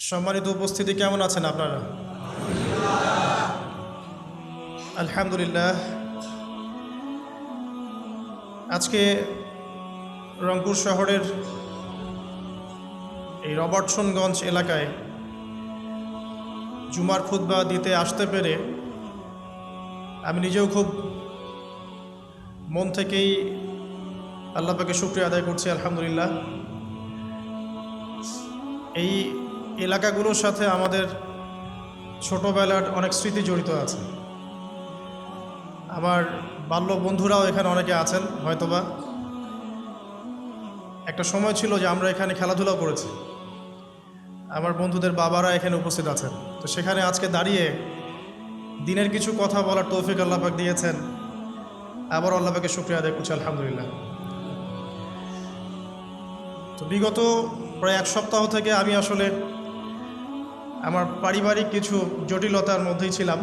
সম্মানিত উপস্থিতি, কেমন আছেন আপনারা? আলহামদুলিল্লাহ। আজকে রংপুর শহরের এই রবার্টসনগঞ্জ এলাকায় জুমার খুতবা দিতে আসতে পেরে আমি নিজেও খুব মন থেকেই আল্লাহ পাকে শুকরিয়া আদায় করছি। আলহামদুলিল্লাহ। এই এলাকাগুলোর সাথে আমাদের ছোটোবেলার অনেক স্মৃতি জড়িত আছে। আমার বাল্য বন্ধুরাও এখানে অনেকে আছেন হয়তোবা। একটা সময় ছিল যে আমরা এখানে খেলাধুলাও করেছি। আমার বন্ধুদের বাবারা এখানে উপস্থিত আছেন। তো সেখানে আজকে দাঁড়িয়ে দিনের কিছু কথা বলার তৌফিক আল্লাহ পাক দিয়েছেন। আবার আল্লাহ পাকে শুকরিয়া আদায় করছি। আলহামদুলিল্লাহ। তো বিগত প্রায় এক সপ্তাহ থেকে আমি আসলে আমার পারিবারিক কিছু জটিলতার মধ্যেই ছিলাম।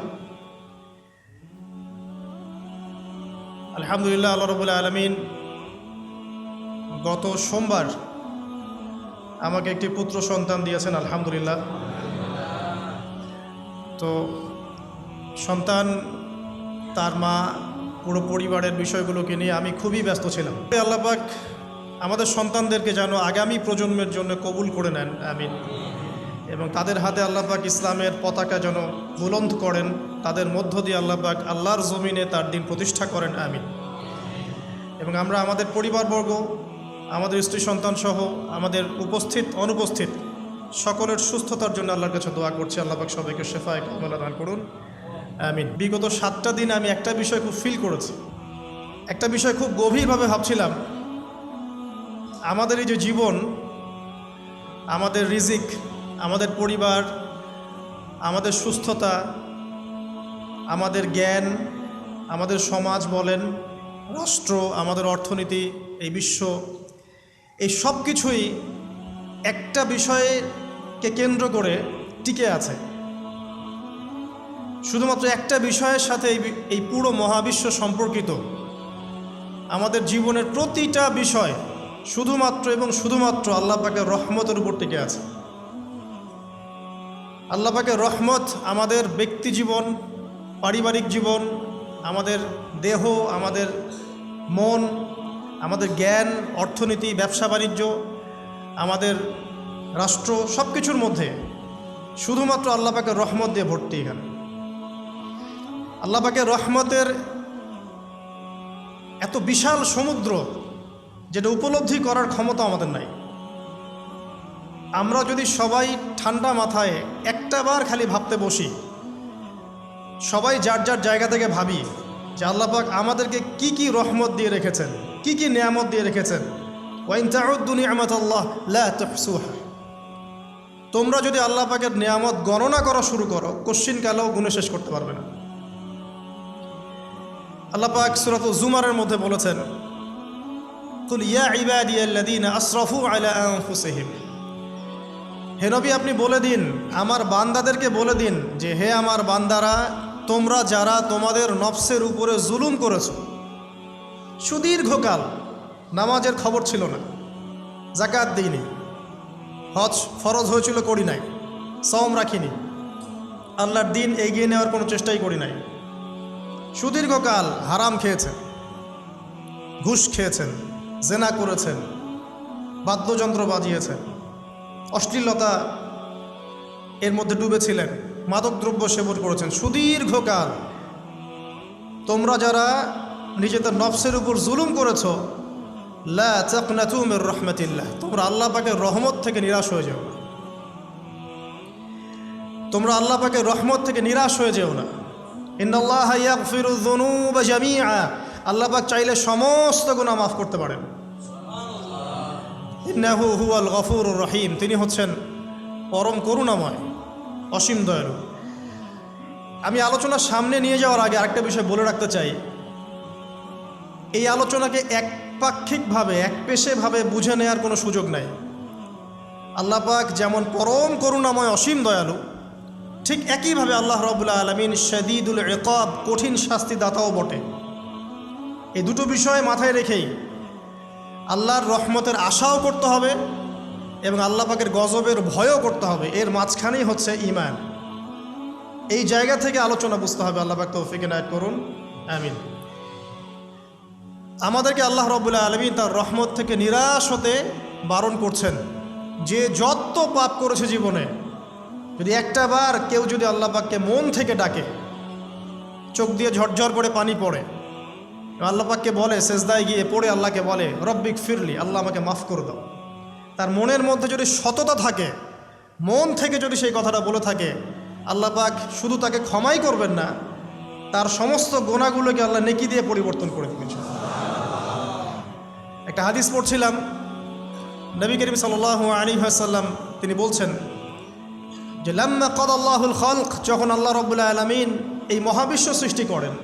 আলহামদুলিল্লাহ, আল্লাহ রাব্বুল আলামিন গত সোমবার আমাকে একটি পুত্র সন্তান দিয়েছেন। আলহামদুলিল্লাহ। তো সন্তান, তার মা, পুরো পরিবারের বিষয়গুলোকে নিয়ে আমি খুবই ব্যস্ত ছিলাম। আল্লাহ পাক আমাদের সন্তানদেরকে যেন আগামী প্রজন্মের জন্য কবুল করে নেন, আমিন। এবং তাদের হাতে আল্লাহ পাক ইসলামের পতাকা যেন বুলন্দ করেন, তাদের মধ্য দিয়ে আল্লাহ পাক আল্লাহর জমিনে তার দিন প্রতিষ্ঠা করেন, আমিন। এবং আমরা আমাদের পরিবারবর্গ, আমাদের স্ত্রী সন্তান সহ আমাদের উপস্থিত অনুপস্থিত সকলের সুস্থতার জন্য আল্লাহর কাছে দোয়া করছি। আল্লাহ পাক সবাইকে শেফায়ে কামেলা দান করুন, আমিন। বিগত 7টা দিন আমি একটা বিষয় খুব ফিল করেছি, একটা বিষয় খুব গভীরভাবে ভাবছিলাম। আমাদের এই যে জীবন, আমাদের রিজিক, আমাদের পরিবার, আমাদের সুস্থতা, আমাদের জ্ঞান, আমাদের সমাজ বলেন, রাষ্ট্র, আমাদের অর্থনীতি, এই বিশ্ব, এই সব কিছুই একটা বিষয়কে কেন্দ্র করে টিকে আছে। শুধুমাত্র একটা বিষয়ের সাথে এই পুরো মহাবিশ্ব সম্পর্কিত। আমাদের জীবনের প্রতিটা বিষয় শুধুমাত্র এবং শুধুমাত্র আল্লাহ পাকের রহমতের উপর টিকে আছে। আল্লাহ পাকের রহমত আমাদের ব্যক্তি জীবন, পারিবারিক জীবন, আমাদের দেহ, আমাদের মন, আমাদের জ্ঞান, অর্থনীতি, ব্যবসা বাণিজ্য, আমাদের রাষ্ট্র, সব কিছুর মধ্যে শুধুমাত্র আল্লাহ পাকের রহমত দিয়ে ভর্তি। এখানে আল্লাহ পাকের রহমতের এত বিশাল সমুদ্র, যেটা উপলব্ধি করার ক্ষমতা আমাদের নাই। আমরা যদি সবাই ঠান্ডা মাথায় একটাবার খালি ভাবতে বসি, সবাই যার যার জায়গা থেকে ভাবি যে আল্লাহ পাক আমাদেরকে কি কি রহমত দিয়ে রেখেছেন, কি কি নিয়ামত দিয়ে রেখেছেন। ওয়াইন তাউদ্দু নিআমাতাল্লাহ লা তুহসুহা। তোমরা যদি আল্লাহ পাকের নিয়ামত গণনা করা শুরু করো, কোশ্চিনকালেও গুণে শেষ করতে পারবে না। আল্লাহ পাক সূরাতুল জুমারের মধ্যে বলেছেন, কুল ইয়া ইবাদিয়াল্লাযীনা আসরাফু আলা আনফুসিহিম। হে নবী, আপনি বলে দিন, আমার বান্দাদেরকে বলে দিন যে হে আমার বান্দারা, তোমরা যারা তোমাদের নফসের উপরে জুলুম করেছো, সুদীর্ঘকাল নামাজের খবর ছিল না, যাকাত দিইনি, হজ ফরজ হয়েছিল করি নাই, সওম রাখিনি, আল্লাহর দিন এগিয়ে নেওয়ার কোনো চেষ্টাই করি নাই, সুদীর্ঘকাল হারাম খেয়েছেন, ঘুষ খেয়েছেন, জেনা করেছেন, বাদ্যযন্ত্র বাজিয়েছেন, অশ্লীলতা এর মধ্যে ডুবেছিলেন, মাদকদ্রব্য সেবন করেছেন, সুদীর্ঘকাল তোমরা যারা নিজেদের নফসের উপর জুলুম করেছ, লা তাকনাতু মির রাহমাতিল্লাহ, তোমরা আল্লাহ পাকের রহমত থেকে নিরাশ হয়ে যেও না। তোমরা আল্লাহ পাকের রহমত থেকে নিরাশ হয়ে যেও না। ইন্নাল্লাহা ইয়াগফিরুয যুনুবা জামিআ। আল্লাহ পাক চাইলে সমস্ত গুনাহ মাফ করতে পারেন। ইন্নাহু হুয়াল গফুরুর রহিম। তিনি হচ্ছেন পরম করুণাময়, অসীম দয়ালু। আমি আলোচনা সামনে নিয়ে যাওয়ার আগে আরেকটা বিষয় বলে রাখতে চাই। এই আলোচনাকে একপাক্ষিকভাবে, একপেশেভাবে বুঝে নেওয়ার কোনো সুযোগ নাই। আল্লাহ পাক যেমন পরম করুণাময়, অসীম দয়ালু, ঠিক একইভাবে আল্লাহ রাব্বুল আলামিন শাদীদুল ইকাব, কঠিন শাস্তিদাতাও বটে। এই দুটো বিষয় মাথায় রেখেই আল্লাহর রহমতের আশাও করতে হবে এবং আল্লাহ পাকের গজবের ভয়ও করতে হবে, এর মাঝখানেই হচ্ছে ঈমান। এই জায়গা থেকে আলোচনা বুঝতে হবে। আল্লাহ পাক তৌফিক এনায়েত করুন, আমিন। আমাদেরকে আল্লাহ রাব্বুল আলামিন তার রহমত থেকে নিরাশ হতে বারণ করছেন। যে যত পাপ করেছে জীবনে, যদি একটা বার কেউ যদি আল্লাহ পাককে মন থেকে ডাকে, চোখ দিয়ে ঝরঝর করে পানি পড়ে, আল্লাহ পাককে বলে, সেজদায় গিয়ে পড়ে আল্লাহকে বলে, রব্বিক ফিরলি, আল্লাহ আমাকে মাফ করে দাও, তার মনের মধ্যে যদি সততা থাকে, মন থেকে যদি সেই কথাটা বলে থাকে, আল্লাহ পাক শুধু তাকে ক্ষমাই করবেন না, তার সমস্ত গুনাহগুলোকে আল্লাহ নেকি দিয়ে পরিবর্তন করে দেবেন। একটা হাদিস পড়ছিলাম, নবী করিম সাল্লাল্লাহু আলাইহি ওয়াসাল্লাম তিনি বলছেন যে লাম্মা কাদাল্লাহুল খালক, যখন আল্লাহ রাব্বুল আলামিন এই মহাবিশ্ব সৃষ্টি করেন,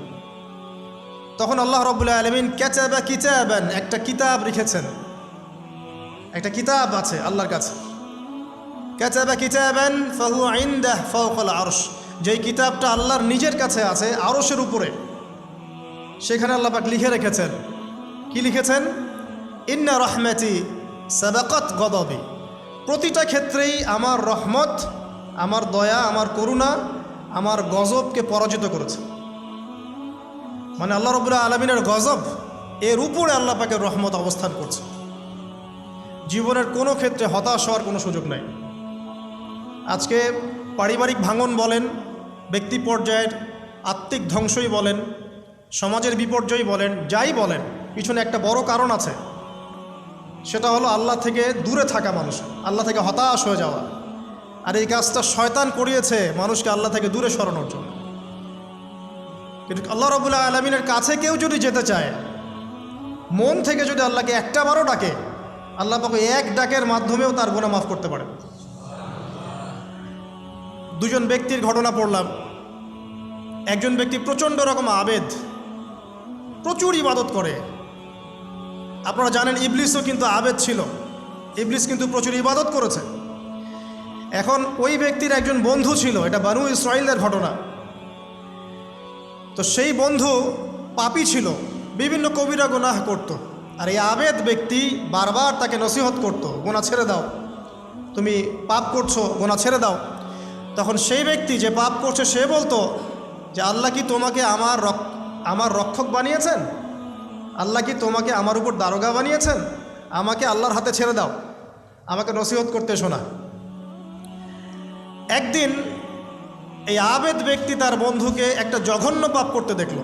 তখন আল্লাহ রাব্বুল আলামিন কাতাবা কিতাবান, একটা কিতাব লিখেছেন। একটা কিতাব আছে আল্লাহর কাছে, কাতাবা কিতাবান ফাহুয়া ইনদাহু ফাওকাল আরশ, যেই কিতাবটা আল্লাহর নিজের কাছে আছে আরশের উপরে, সেখানে আল্লাহ পাক লিখে রেখেছেন। কি লিখেছেন? ইন্না রাহমাতি সাবাকাত গদাবি, প্রতিটা ক্ষেত্রেই আমার রহমত, আমার দয়া, আমার করুণা আমার গজবকে পরাজিত করেছে। মানে আল্লাহ রাব্বুল আলামিনের গজব, এর উপরে আল্লাহ পাকের রহমত অবস্থান করছে। জীবনের কোনো ক্ষেত্রে হতাশ হওয়ার কোনো সুযোগ নাই। আজকে পারিবারিক ভাঙন বলেন, ব্যক্তি পর্যায়ের আত্মিক ধ্বংসই বলেন, সমাজের বিপর্যয় বলেন, যাই বলেন, পিছনে একটা বড় কারণ আছে। সেটা হলো আল্লাহ থেকে দূরে থাকা মানুষ, আল্লাহ থেকে হতাশ হয়ে যাওয়া। আর এই কাজটা শয়তান করিয়েছে মানুষকে আল্লাহ থেকে দূরে সরানোর জন্য। কিন্তু আল্লাহ রাব্বুল আলামিনের কাছে কেউ যদি যেতে চায়, মন থেকে যদি আল্লাহকে একটা বারও ডাকে, আল্লাহ পাক এক ডাকের মাধ্যমেও তার গুনাহ মাফ করতে পারেন। দুজন ব্যক্তির ঘটনা পড়লাম। একজন ব্যক্তি প্রচণ্ড রকম আবেদ, প্রচুর ইবাদত করে। আপনারা জানেন ইবলিসও কিন্তু আবেদ ছিল, ইবলিস কিন্তু প্রচুর ইবাদত করেছে। এখন ওই ব্যক্তির একজন বন্ধু ছিল, এটা বানু ইসরাইলের ঘটনা। তো সেই বন্ধু পাপী ছিল, বিভিন্ন কবিরা গুনাহ করত। আর এই আবেদ ব্যক্তি বারবার তাকে নসিহত করত, গুনাহ ছেড়ে দাও, তুমি পাপ করছো, গুনাহ ছেড়ে দাও। তখন সেই ব্যক্তি যে পাপ করছে সে বলতো যে আল্লাহ কি তোমাকে আমার রক্ষক বানিয়েছেন? আল্লাহ কি তোমাকে আমার উপর দারোগা বানিয়েছেন? আমাকে আল্লাহর হাতে ছেড়ে দাও, আমাকে নসিহত করতে এসো না। একদিন এই আবেদ ব্যক্তি তার বন্ধুকে একটা জঘন্য পাপ করতে দেখল,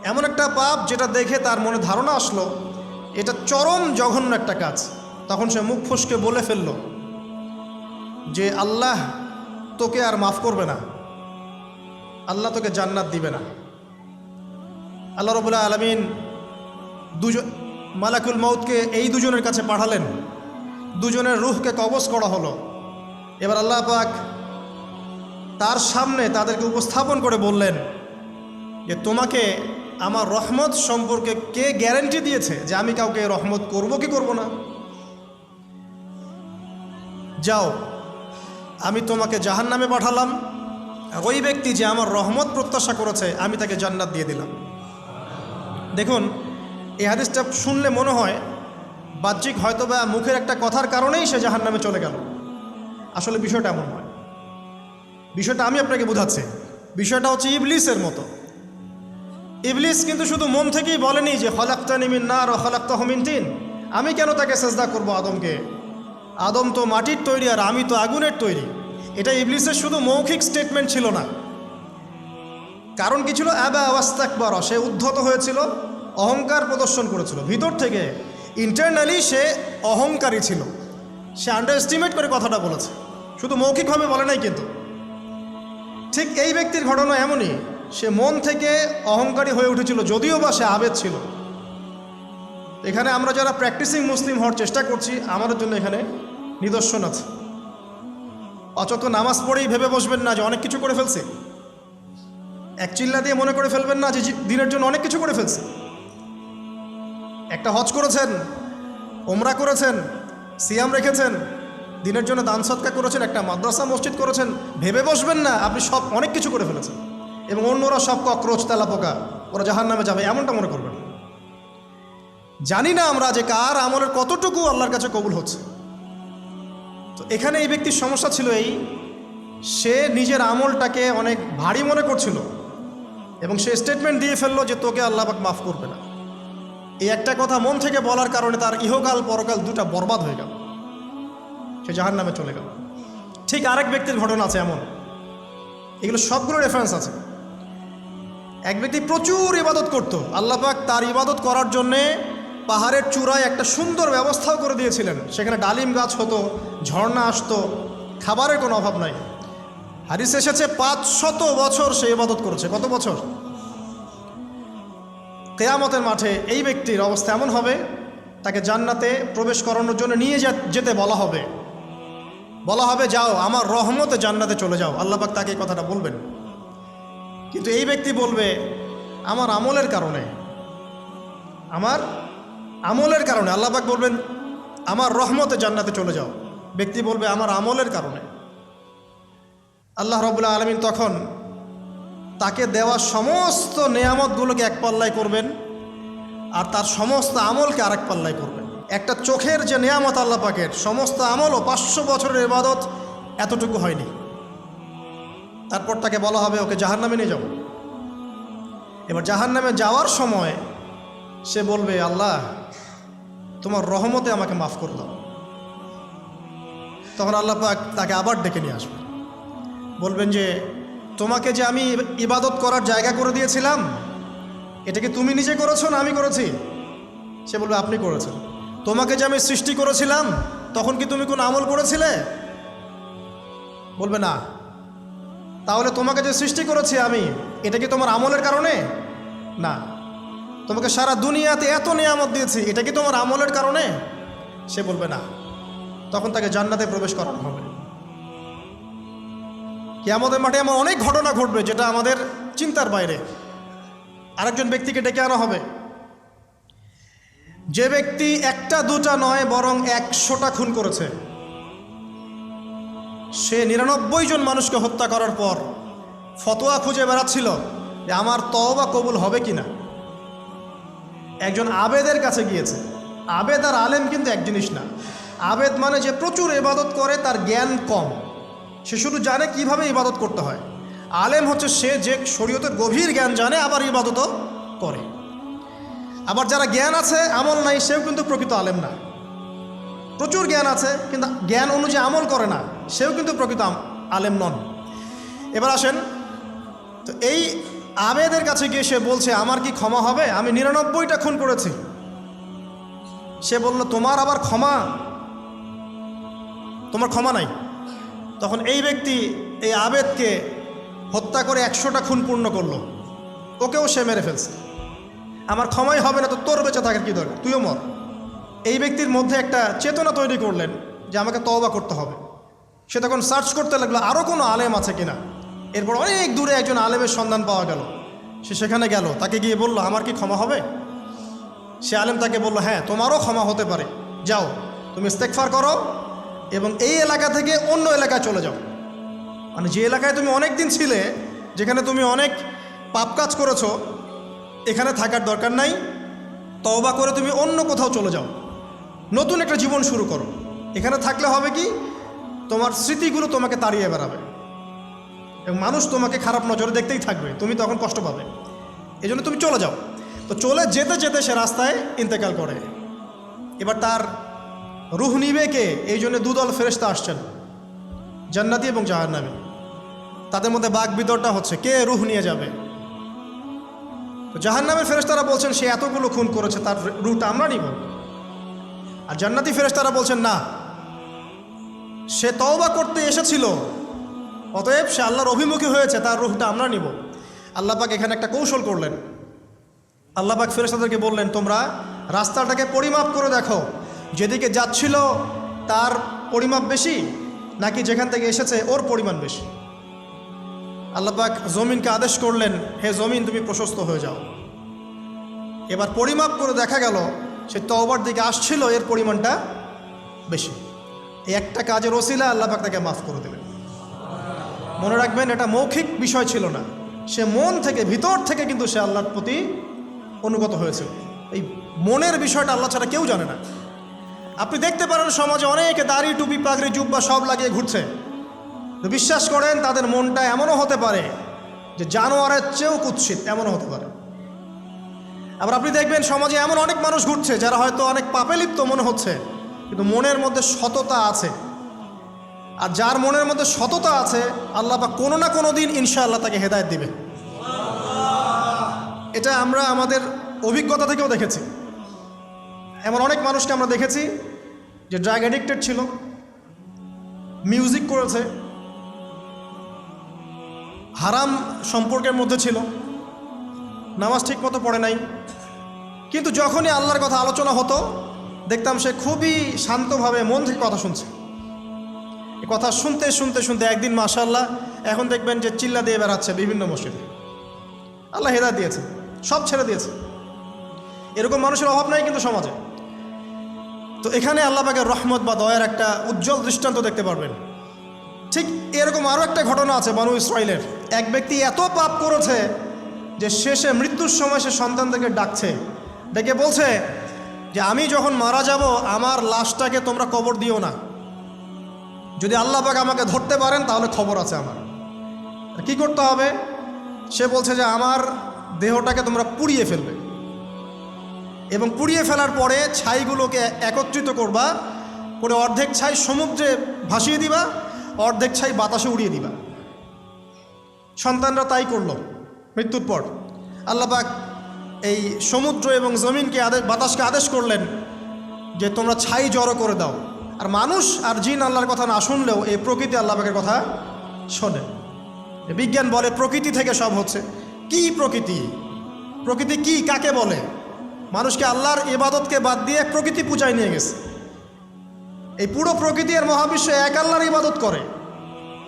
এমন একটা পাপ যেটা দেখে তার মনে ধারণা আসলো এটা চরম জঘন্য একটা কাজ। তখন সে মুখ ফসকে বলে ফেলল যে আল্লাহ তোকে আর মাফ করবে না, আল্লাহ তোকে জান্নাত দিবে না। আল্লাহ রাব্বুল আলামিন মালাকুল মউতকে এই দুজনের কাছে পাঠালেন, দুজনের রূহকে কবজ করা হলো। এবার আল্লাহ পাক তার সামনে তাদেরকে উপস্থাপন করে বললেন যে তোমাকে আমার রহমত সম্পর্কে কে গ্যারান্টি দিয়েছে যে আমি কাউকে রহমত করব কি করব না? যাও, আমি তোমাকে জাহান্নামে পাঠালাম, ওই ব্যক্তি যে আমার রহমত প্রত্যাশা করেছে আমি তাকে জান্নাত দিয়ে দিলাম। দেখুন, এই হাদিসটা শুনলে মনে হয় বাহ্যিক হয়তোবা মুখের একটা কথার কারণেই সে জাহান্নামে চলে গেল। আসলে বিষয়টা এমন নয়। বিষয়টা আমি আপনাকে বোঝাচ্ছি। বিষয়টা হচ্ছে ইবলিসের মতো। ইবলিস কিন্তু শুধু মন থেকেই বলেনি যে খলাকতানি মিন নার ওয়া খলাকতাহু মিন তিন, আমি কেন তাকে সেজদা করব আদমকে? আদম তো মাটির তৈরি আর আমি তো আগুনের তৈরি। এটা ইবলিসের শুধু মৌখিক স্টেটমেন্ট ছিল না, কারণ কি ছিল? আবা ওয়াস্তাকবার, সে উদ্ধত হয়েছিল, অহংকার প্রদর্শন করেছিল। ভিতর থেকে ইন্টারনালি সে অহংকারী ছিল, সে আন্ডার এস্টিমেট করে কথাটা বলেছে, শুধু মৌখিকভাবে বলে নাই। কিন্তু ঠিক এই ব্যক্তির ঘটনা এমনই, সে মন থেকে অহংকারী হয়ে উঠেছিল, যদিও বা সে আবেদ ছিল। এখানে আমরা যারা প্র্যাকটিসিং মুসলিম হওয়ার চেষ্টা করছি, আমাদের জন্য এখানে নিদর্শন আছে। অচত নামাজ পড়েই ভেবে বসবেন না যে অনেক কিছু করে ফেলছে, এক চিল্লা দিয়ে মনে করে ফেলবেন না যে দিনের জন্য অনেক কিছু করে ফেলছে। একটা হজ করেছেন, ওমরা করেছেন, সিয়াম রেখেছেন, দিনের জন্য দান সদকা করেছেন, একটা মাদ্রাসা মসজিদ করেছেন, ভেবে বসবেন না আপনি সব অনেক কিছু করে ফেলেছেন এবং অন্যরা সব ককরোচ তেলাপোকা, ওরা জাহান্নামে যাবে, এমনটা মনে করবেন। জানি না আমরা যে কার আমলের কতটুকু আল্লাহর কাছে কবুল হচ্ছে। তো এখানে এই ব্যক্তির সমস্যা ছিল এই, সে নিজের আমলটাকে অনেক ভারী মনে করছিল এবং সে স্টেটমেন্ট দিয়ে ফেললো যে তোকে আল্লাহ পাক মাফ করবে না। এই একটা কথা মন থেকে বলার কারণে তার ইহকাল পরকাল দুটা বরবাদ হয়ে গেল, সে জাহান্নামে চলে গেল। ঠিক আরেক ব্যক্তির ঘটনা আছে এমন, এগুলো সবগুলো রেফারেন্স আছে। এক ব্যক্তি প্রচুর ইবাদত করত, আল্লাহ পাক তার ইবাদত করার জন্যে পাহাড়ের চূড়ায় একটা সুন্দর ব্যবস্থাও করে দিয়েছিলেন, সেখানে ডালিম গাছ হতো, ঝর্ণা আসতো, খাবারের কোনো অভাব নাই। হাদিসে এসেছে 500 বছর সে ইবাদত করেছে। কত বছর? কিয়ামতের মাঠে এই ব্যক্তির অবস্থা এমন হবে, তাকে জান্নাতে প্রবেশ করানোর জন্য নিয়ে যেতে বলা হবে, যাও আমার রহমতে জান্নাতে চলে যাও। আল্লাহ পাক তাকে এই কথাটা বলবেন, কিন্তু এই ব্যক্তি বলবে আমার আমলের কারণে আল্লাহ পাক বলবেন আমার রহমতে জান্নাতে চলে যাও। ব্যক্তি বলবে আমার আমলের কারণে। আল্লাহ রাব্বুল আলামিন তখন তাকে দেওয়া সমস্ত নেয়ামতগুলোকে এক পাল্লায় করবেন আর তার সমস্ত আমলকে আরেক পাল্লায় করবেন। একটা চোখের যে নেয়ামত আল্লাহ পাকের, সমস্ত আমলও 500 বছরের ইবাদত এতটুকু হয়নি। তারপর তাকে বলা হবে ওকে জাহান্নামে নিয়ে যাও। এবার জাহান্নামে যাওয়ার সময় সে বলবে আল্লাহ তোমার রহমতে আমাকে মাফ করে দাও। তখন আল্লাহ পাক তাকে আবার ডেকে নিয়ে আসবে, বলবেন যে তোমাকে যে আমি ইবাদত করার জায়গা করে দিয়েছিলাম, এটা কি তুমি নিজে করেছো না আমি করেছি? সে বলবে আপনি করেছেন। তোমাকে যে আমি সৃষ্টি করেছিলাম তখন কি তুমি কোনো আমল করেছিলে? বলবে না। তাহলে তোমাকে যে সৃষ্টি করেছি আমি, এটা কি তোমার আমলের কারণে? না। তোমাকে সারা দুনিয়াতে এত নিয়ামত দিয়েছি, এটা কি তোমার আমলের কারণে? সে বলবে না। তখন তাকে জান্নাতে প্রবেশ করানো হবে। কিয়ামতের মাঠে এমন অনেক ঘটনা ঘটবে যেটা আমাদের চিন্তার বাইরে। আরেকজন ব্যক্তিকে ডেকে আনা হবে, যে ব্যক্তি একটা দুটা নয় বরং 100টা খুন করেছে। সে 99 জন মানুষকে হত্যা করার পর ফতোয়া খুঁজে বেড়াচ্ছিল যে আমার তওবা কবুল হবে কিনা। একজন আবেদের কাছে গিয়েছে। আবেদ আর আলেম কিন্তু এক জিনিস না। আবেদ মানে যে প্রচুর ইবাদত করে, তার জ্ঞান কম, সে শুধু জানে কিভাবে ইবাদত করতে হয়। আলেম হচ্ছে সে যে শরীয়তের গভীর জ্ঞান জানে, আবার ইবাদতও করে। আবার যারা জ্ঞান আছে আমল নাই, সেও কিন্তু প্রকৃত আলেম না। প্রচুর জ্ঞান আছে কিন্তু জ্ঞান অনুযায়ী আমল করে না, সেও কিন্তু প্রকৃত আলেম নন। এবার আসেন, তো এই আবেদের কাছে গিয়ে সে বলছে আমার কি ক্ষমা হবে? আমি 99টা খুন করেছি। সে বলল তোমার আবার ক্ষমা? তোমার ক্ষমা নাই। তখন এই ব্যক্তি এই আবেদকে হত্যা করে 100টা খুন পূর্ণ করলো, ওকেও সে মেরে ফেলছে। আমার ক্ষমাই হবে না তো তোর বেঁচে থাকার কি দরকার, তুইও মর। এই ব্যক্তির মধ্যে একটা চেতনা তৈরি করলেন যে আমাকে তওবা করতে হবে। সে তখন সার্চ করতে লাগলো আরও কোনো আলেম আছে কিনা। এরপর অনেক দূরে একজন আলেমের সন্ধান পাওয়া গেল। সে সেখানে গেল, তাকে গিয়ে বলল আমার কি ক্ষমা হবে? সে আলেম তাকে বলল হ্যাঁ তোমারও ক্ষমা হতে পারে, যাও তুমি ইস্তেগফার করো এবং এই এলাকা থেকে অন্য এলাকায় চলে যাও। মানে যে এলাকায় তুমি অনেক দিন ছিলে, যেখানে তুমি অনেক পাপ কাজ করেছো, এখানে থাকার দরকার নাই। তওবা করে তুমি অন্য কোথাও চলে যাও, নতুন একটা জীবন শুরু করো। এখানে থাকলে হবে কি, তোমার স্মৃতিগুলো তোমাকে তাড়িয়ে বেড়াবে এবং মানুষ তোমাকে খারাপ নজরে দেখতেই থাকবে, তুমি তখন কষ্ট পাবে। এই জন্য তুমি চলে যাও। তো চলে যেতে যেতে সে রাস্তায় ইন্তেকাল করে। এবার তার রুহ নিবে কে? এই জন্য দুদল ফেরেশতা আসছেন, জান্নাতি এবং জাহান্নামী। তাদের মধ্যে বাক বিতরটা হচ্ছে কে রুহ নিয়ে যাবে। তো জাহান্নামের ফেরেশতারা বলছেন সে এতগুলো খুন করেছে, তার রুহটা আমরা নিব। আর জান্নাতি ফেরেশতারা বলছেন না, সে তওবা করতে এসেছিল, অতএব সে আল্লাহর অভিমুখী হয়েছে, তার রুহটা আমরা নিব। আল্লাহ পাক এখানে একটা কৌশল করলেন। আল্লাহ পাক ফেরেশতাদেরকে বললেন তোমরা রাস্তাটাকে পরিমাপ করে দেখো, যেদিকে যাচ্ছিল তার পরিমাপ বেশি নাকি যেখান থেকে এসেছে ওর পরিমাণ বেশি। আল্লাহ পাক জমিনকে আদেশ করলেন হে জমিন তুমি প্রশস্ত হয়ে যাও। এবার পরিমাপ করে দেখা গেল সে তওবার দিকে আসছিল, এর পরিমাণটা বেশি। এই একটা কাজের ওসিলা আল্লাহ পাক তাকে মাফ করে দিলেন। মনে রাখবেন এটা মৌখিক বিষয় ছিল না, সে মন থেকে ভিতর থেকে কিন্তু সে আল্লাহর প্রতি অনুগত হয়েছিল। এই মনের বিষয়টা আল্লাহ ছাড়া কেউ জানে না। আপনি দেখতে পারেন সমাজে অনেকে দাড়ি টুপি পাগড়ি জুব্বা সব লাগিয়ে ঘুরছে, তো বিশ্বাস করেন তাদের মনটা এমনও হতে পারে যে জানোয়ারের চেয়েও কুৎসিত, এমনও হতে পারে। আবার আপনি দেখবেন সমাজে এমন অনেক মানুষ ঘুরছে যারা হয়তো অনেক পাপে লিপ্ত মনে হচ্ছে, কিন্তু মনের মধ্যে সততা আছে। আর যার মনের মধ্যে সততা আছে আল্লাহ পাক কোনো না কোনো দিন ইনশাআল্লাহ তাকে হেদায়েত দিবে। এটা আমরা আমাদের অভিজ্ঞতা থেকেও দেখেছি। এমন অনেক মানুষকে আমরা দেখেছি যে ড্রাগ অ্যাডিক্টেড ছিল, মিউজিক করেছে, হারাম সম্পর্কের মধ্যে ছিল, নামাজ ঠিক মতো পড়ে নাই, কিন্তু যখনই আল্লাহর কথা আলোচনা হতো দেখতাম সে খুবই শান্তভাবে মন থেকে কথা শুনছে। এই কথা শুনতে শুনতে শুনতে একদিন মাশাআল্লাহ এখন দেখবেন যে চিল্লা দিয়ে বেড়াচ্ছে বিভিন্ন মসজিদে। আল্লাহ হেদায়েত দিয়েছে, সব ছেড়ে দিয়েছে। এরকম মানুষের অভাব নাই কিন্তু সমাজে। তো এখানে আল্লাহ পাকের রহমত বা দয়ার একটা উজ্জ্বল দৃষ্টান্ত দেখতে পারবেন। ঠিক এরকম আরও একটা ঘটনা আছে বনু ইসরাইলের। এক ব্যক্তি এত পাপ করেছে যে শেষে মৃত্যুর সময় সে সন্তানদেরকে ডাকছে, ডেকে বলছে যে আমি যখন মারা যাব আমার লাশটাকে তোমরা কবর দিও না, যদি আল্লাহ পাক আমাকে ধরতে পারেন তাহলে খবর আছে আমার। কি করতে হবে? সে বলছে যে আমার দেহটাকে তোমরা পুড়িয়ে ফেলবে এবং পুড়িয়ে ফেলার পরে ছাইগুলোকে একত্রিত করবা, করে অর্ধেক ছাই সমুদ্রে ভাসিয়ে দিবা, অর্ধেক ছাই বাতাসে উড়িয়ে দিবা। সন্তানরা তাই করলো। মৃত্যুর পর আল্লাহ পাক এই সমুদ্র এবং জমিনকে বাতাসকে আদেশ করলেন যে তোমরা ছাই জড়ো করে দাও। আর মানুষ আর জিন আল্লাহর কথা না শুনলেও এই প্রকৃতি আল্লাহ পাকের কথা শোনে। বিজ্ঞান বলে প্রকৃতি থেকে সব হচ্ছে। কি প্রকৃতি? প্রকৃতি কি, কাকে বলে? মানুষকে আল্লাহর ইবাদতকে বাদ দিয়ে প্রকৃতি পূজায় নিয়ে গেছে। এই পুরো প্রকৃতি আর মহাবিশ্ব এক আল্লাহর ইবাদত করে।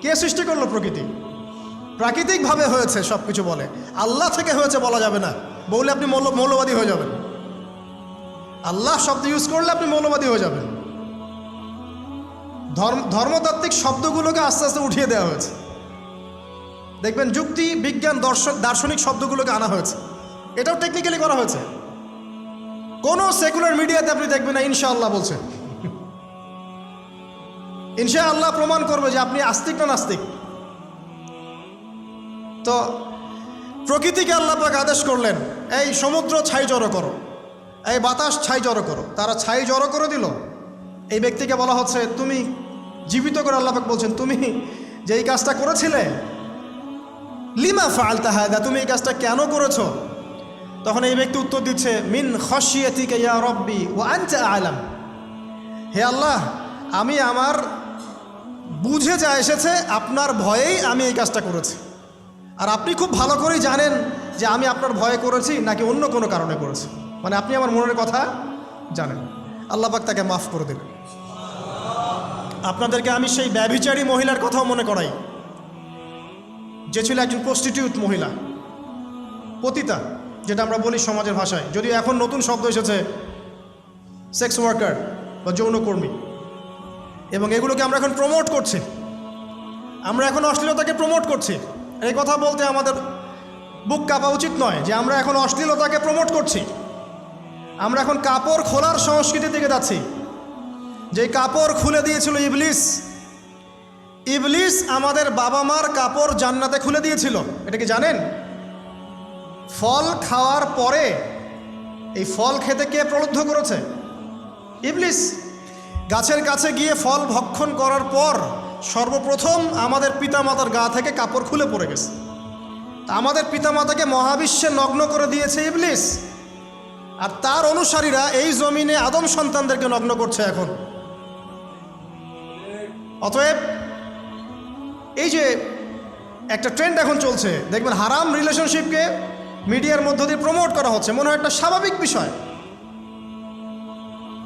কে সৃষ্টি করলো প্রকৃতি? প্রাকৃতিকভাবে হয়েছে সব কিছু বলে, আল্লাহ থেকে হয়েছে বলা যাবে না। বললে আপনি মৌলবাদী হয়ে যাবেন। আল্লাহ শব্দ ইউজ করলে আপনি মৌলবাদী হয়ে যাবেন। ধর্মতাত্ত্বিক শব্দগুলোকে আস্তে আস্তে উঠিয়ে দেওয়া হয়েছে। দেখবেন যুক্তি, বিজ্ঞান, দার্শনিক শব্দগুলোকে আনা হয়েছে। এটাও টেকনিক্যালি করা হয়েছে। কোনো সেকুলার মিডিয়াতে আপনি দেখবেন না ইনশাআল্লাহ বলছে। ইনশাআল্লাহ প্রমাণ করবে যে আপনি আস্তিক না নাস্তিক। তো প্রকৃতিকে আল্লাহ পাক আদেশ করলেন এই সমুদ্র ছাই জড়ো করো, এই বাতাস ছাই জড়ো করো। তারা ছাই জড়ো করে দিল। এই ব্যক্তিকে বলা হচ্ছে তুমি জীবিত করে আল্লাহ পাক বলছেন তুমি যে এই কাজটা করেছিলে, লিমা ফাআলতা হাদা, তুমি এই কাজটা কেন করেছো? তখন এই ব্যক্তি উত্তর দিচ্ছে মিন খাশিয়াতিকা ইয়া রাব্বি ওয়া আনতা আ'লাম। হে আল্লাহ, আমি আমার বুঝে যা এসেছে আপনার ভয়েই আমি এই কাজটা করেছি, আর আপনি খুব ভালো করেই জানেন যে আমি আপনার ভয়ে করেছি নাকি অন্য কোনো কারণে করেছি। মানে আপনি আমার মনের কথা জানেন। আল্লাহ পাক তাকে মাফ করে দিলেন। আপনাদেরকে আমি সেই ব্যভিচারী মহিলার কথাও মনে করাই, যে ছিল একজন প্রস্টিটিউট মহিলা, পতিতা, যেটা আমরা বলি সমাজের ভাষায়। যদিও এখন নতুন শব্দ এসেছে সেক্স ওয়ার্কার বা যৌনকর্মী, এবং এগুলোকে আমরা এখন প্রমোট করছি। আমরা এখন অশ্লীলতাকে প্রমোট করছি। এই কথা বলতে আমাদের বুক কাঁপা উচিত নয় যে আমরা এখন অশ্লীলতাকে প্রমোট করছি। আমরা এখন কাপড় খোলার সংস্কৃতি থেকে যাচ্ছি। যে কাপড় খুলে দিয়েছিল ইবলিস। ইবলিস আমাদের বাবা মার কাপড় জান্নাতে খুলে দিয়েছিল, এটা কি জানেন? ফল খাওয়ার পরে এই ফল খেতে কে প্রলুব্ধ করেছে? ইবলিস। গাছের কাছে গিয়ে ফল ভক্ষণ করার পর সর্বপ্রথম আমাদের পিতামাতার গা থেকে কাপড় খুলে পড়ে গেছে। আমাদের পিতামাতাকে মহাবিশ্বে নগ্ন করে দিয়েছে ইবলিস, আর তার অনুসারীরা এই জমিনে আদম সন্তানদেরকে নগ্ন করছে এখন। অতএব এই যে একটা ট্রেন্ড এখন চলছে, দেখবেন হারাম রিলেশনশিপকে মিডিয়ার মধ্য দিয়ে প্রমোট করা হচ্ছে, মনে হয় একটা স্বাভাবিক বিষয়।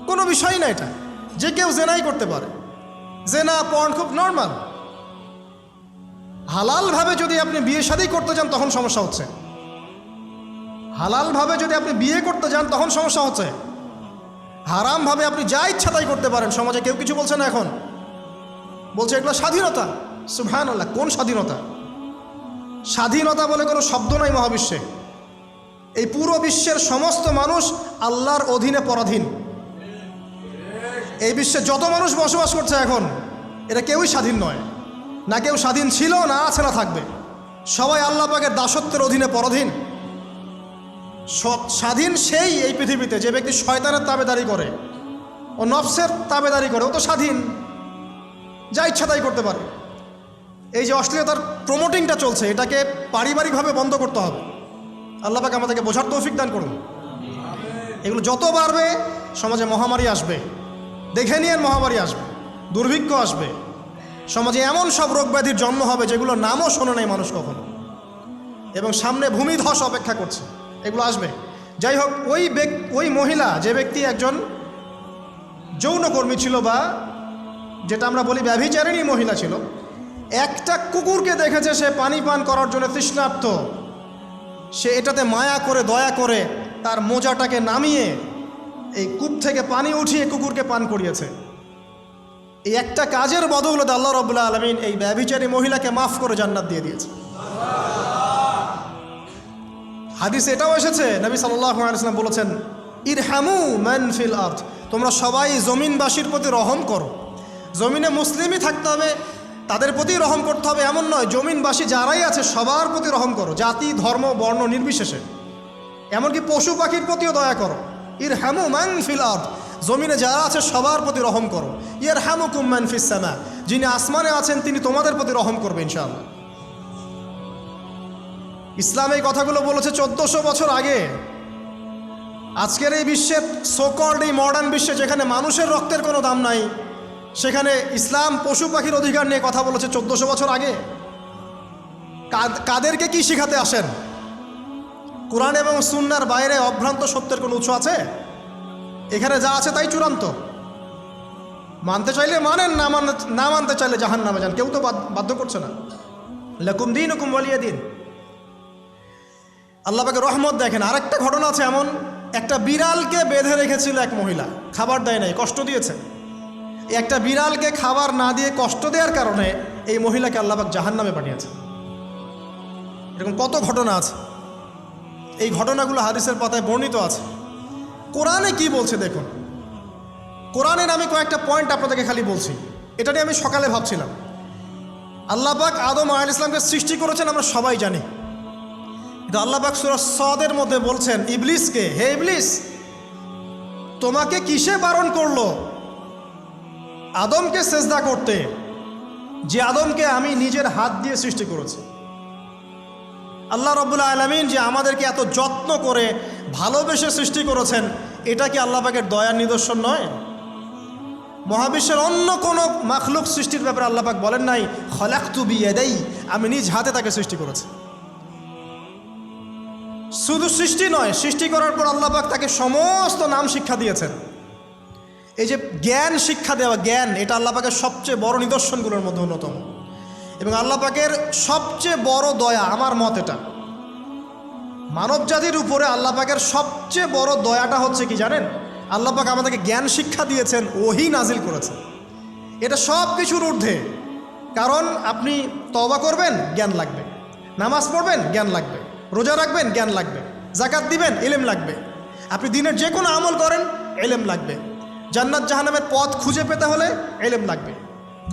কোনো বিষয়ই না এটা, যে কেউ জেনাই করতে পারে। জেনা, পর্ন খুব নর্মাল। হালালভাবে যদি আপনি বিয়ে শাদী করতে যান তখন সমস্যা হচ্ছে। হালালভাবে যদি আপনি বিয়ে করতে যান তখন সমস্যা হচ্ছে। হারামভাবে আপনি যা ইচ্ছা তাই করতে পারেন, সমাজে কেউ কিছু বলছে না। এখন বলছে এগুলো স্বাধীনতা। সুবহানাল্লাহ, কোন স্বাধীনতা? স্বাধীনতা বলে কোনো শব্দ নাই মহাবিশ্বে। এই পুরো বিশ্বের সমস্ত মানুষ আল্লাহর অধীনে পরাধীন। এই বিশ্বে যত মানুষ বসবাস করছে এখন, এরা কেউই স্বাধীন নয়, না কেউ স্বাধীন ছিল, না আছে, না থাকবে। সবাই আল্লাহ পাকের দাসত্বের অধীনে পরাধীন। স্বাধীন সেই এই পৃথিবীতে যে ব্যক্তি শয়তানের তাবেদারি করে, ও নফসের তাবেদারি করে, ও তো স্বাধীন, যা ইচ্ছা তাই করতে পারে। এই যে অশ্লীলতার প্রমোটিংটা চলছে, এটাকে পারিবারিকভাবে বন্ধ করতে হবে। আল্লাহ পাক আমাদেরকে বোঝার তৌফিক দান করুন। এগুলো যত বাড়বে সমাজে মহামারী আসবে, দেখে নিয়ে মহামারী আসবে, দুর্ভিক্ষ আসবে, সমাজে এমন সব রোগ ব্যাধির জন্ম হবে যেগুলো নামও শোনে নাই মানুষ কখনো, এবং সামনে ভূমিধস অপেক্ষা করছে, এগুলো আসবে। যাই হোক, ওই মহিলা, যে ব্যক্তি একজন যৌনকর্মী ছিল, বা যেটা আমরা বলি ব্যভিচারিণী মহিলা ছিল, একটা কুকুরকে দেখেছে সে পানি পান করার জন্য তৃষ্ণার্ত, সে এটাতে মায়া করে, দয়া করে তার মোজাটাকে নামিয়ে এই কূপ থেকে পানি উঠিয়ে কুকুরকে পান করিয়েছে। এই একটা কাজের বদৌলতে আল্লাহ রাব্বুল আলামিন এই ব্যভিচারী মহিলাকে মাফ করে জান্নাত দিয়ে দিয়েছে। হাদিসে এটাও এসেছে, নবী সাল্লাল্লাহু আলাইহি ওয়াসাল্লাম বলেছেন, ইরহামু মান ফিল আরদ, তোমরা সবাই জমিনবাসীর প্রতি রহম করো। জমিনে মুসলিমই থাকতে হবে, তাদের প্রতি রহম করতে হবে এমন নয়, জমিনবাসী যারাই আছে সবার প্রতি রহম করো, জাতি ধর্ম বর্ণ নির্বিশেষে, এমনকি পশু পাখির প্রতিও দয়া করো। ইরহামু মান ফিল আরদ, জমিনে যারা আছে সবার প্রতি রহম করো। ইয়ারহামুকুম মান ফিস সামা, যিনি আসমানে আছেন তিনি তোমাদের প্রতি রহম করবে ইনশাআল্লাহ। ইসলাম এই কথাগুলো বলেছে 1400 বছর আগে। আজকের এই বিশ্বের সোকল্ড এই মডার্ন বিশ্বে, যেখানে মানুষের রক্তের কোনো দাম নাই, সেখানে ইসলাম পশু পাখির অধিকার নিয়ে কথা বলেছে 1400 বছর আগে। কাদেরকে কি শিখাতে আসেন? কোরআন এবং সুন্নার বাইরে অভ্রান্ত সত্যের কোনো উৎস আছে? এখানে যা আছে তাই চূড়ান্ত। মানতে চাইলে মানেন, না মানতে চাইলে জাহান্নামে যান, কেউ তো বাধ্য করছে না। লাকুম দীনুকুম ওয়ালিয়া দিন। আল্লাহ পাকের রহমত দেখেন। আরেকটা ঘটনা আছে এমন, একটা বিড়ালকে বেঁধে রেখেছিল এক মহিলা, খাবার দেয় নাই, কষ্ট দিয়েছে। একটা বিড়ালকে খাবার না দিয়ে কষ্ট দেওয়ার কারণে এই মহিলাকে আল্লাহ পাক জাহান্নামে পাঠিয়েছে। এরকম কত ঘটনা আছে, এই ঘটনাগুলো হাদিসের পাতায় বর্ণিত আছে। কোরআনে কি বলছে দেখুন। কোরআনের আমি কয়েকটা পয়েন্ট আপনাদেরকে খালি বলছি, এটা নিয়ে আমি সকালে ভাবছিলাম। আল্লাহ পাক আদম আলাইহিস সালামকে সৃষ্টি করেছেন আমরা সবাই জানি, কিন্তু আল্লাহ পাক সূরা সাদের মধ্যে বলছেন ইবলিসকে, হে ইবলিস, তোমাকে কিসে বারণ করলো আদমকে সেজদা করতে, যে আদমকে আমি নিজের হাত দিয়ে সৃষ্টি করেছি। আল্লাহ রাব্বুল আলামিন যে আমাদেরকে এত যত্ন করে ভালোবেসে সৃষ্টি করেছেন, এটা কি আল্লাহ পাকের দয়ার নিদর্শন নয়? মহাবিশ্বের অন্য কোনো মাখলুক সৃষ্টির ব্যাপারে আল্লাহ পাক বলেন নাই খলাকতু বিয়াদাই, আমি নিজ হাতে তাকে সৃষ্টি করেছি। শুধু সৃষ্টি নয়, সৃষ্টি করার পর আল্লাহ পাক তাকে সমস্ত নাম শিক্ষা দিয়েছেন। এই যে জ্ঞান শিক্ষা দেওয়া, জ্ঞান, এটা আল্লাহ পাকের সবচেয়ে বড় নিদর্শনগুলোর মধ্যে অন্যতম। এবং আল্লাহ পাকের সবচেয়ে বড় দয়া, আমার মত এটা, মানব জাতির উপরে আল্লাহ পাকের সবচেয়ে বড় দয়াটা হচ্ছে কি জানেন? আল্লাহ পাক আমাদেরকে জ্ঞান শিক্ষা দিয়েছেন, ওহী নাজিল করেছেন। এটা সব কিছুর ঊর্ধ্বে। কারণ আপনি তওবা করবেন, জ্ঞান লাগবে। নামাজ পড়বেন, জ্ঞান লাগবে। রোজা রাখবেন, জ্ঞান লাগবে। জাকাত দিবেন, ইলম লাগবে। আপনি দিনের যে কোনো আমল করেন, ইলম লাগবে। জান্নাত জাহান্নামের পথ খুঁজে পেতে হলে ইলম লাগবে।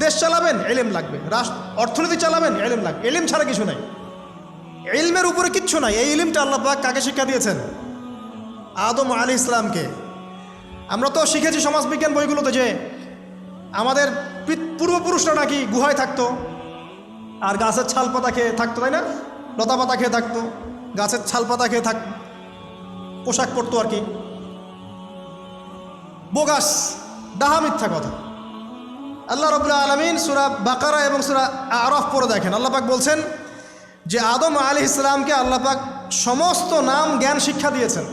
দেশ চালাবেন, ইলম লাগবে। অর্থনীতি চালাবেন, ইলম লাগবে। ইলম ছাড়া কিছু নাই, ইলমের উপরে কিচ্ছু নাই। এই ইলমটা আল্লাহ পাক কাকে শিক্ষা দিয়েছেন? আদম আলাইহিস সালামকে। আমরা তো শিখেছি সমাজবিজ্ঞান বইগুলোতে যে আমাদের পূর্বপুরুষরা নাকি গুহায় থাকতো, আর গাছের ছাল পাতা খেয়ে থাকতো, তাই না? লতা পাতা খেয়ে থাকতো, গাছের ছাল পাতা খেয়ে পোশাক পরতো আর কি। বোগাস, ডাহা, মিথ্যা কথা। আল্লাহ রাব্বুল আলামিন সূরা বাকারা এবং সূরা আরাফ পড়ে দেখেন, আল্লাহ পাক বলছেন যে আদম আলাইহিস সালামকে আল্লাহ পাক সমস্ত নাম জ্ঞান শিক্ষা দিয়েছেন।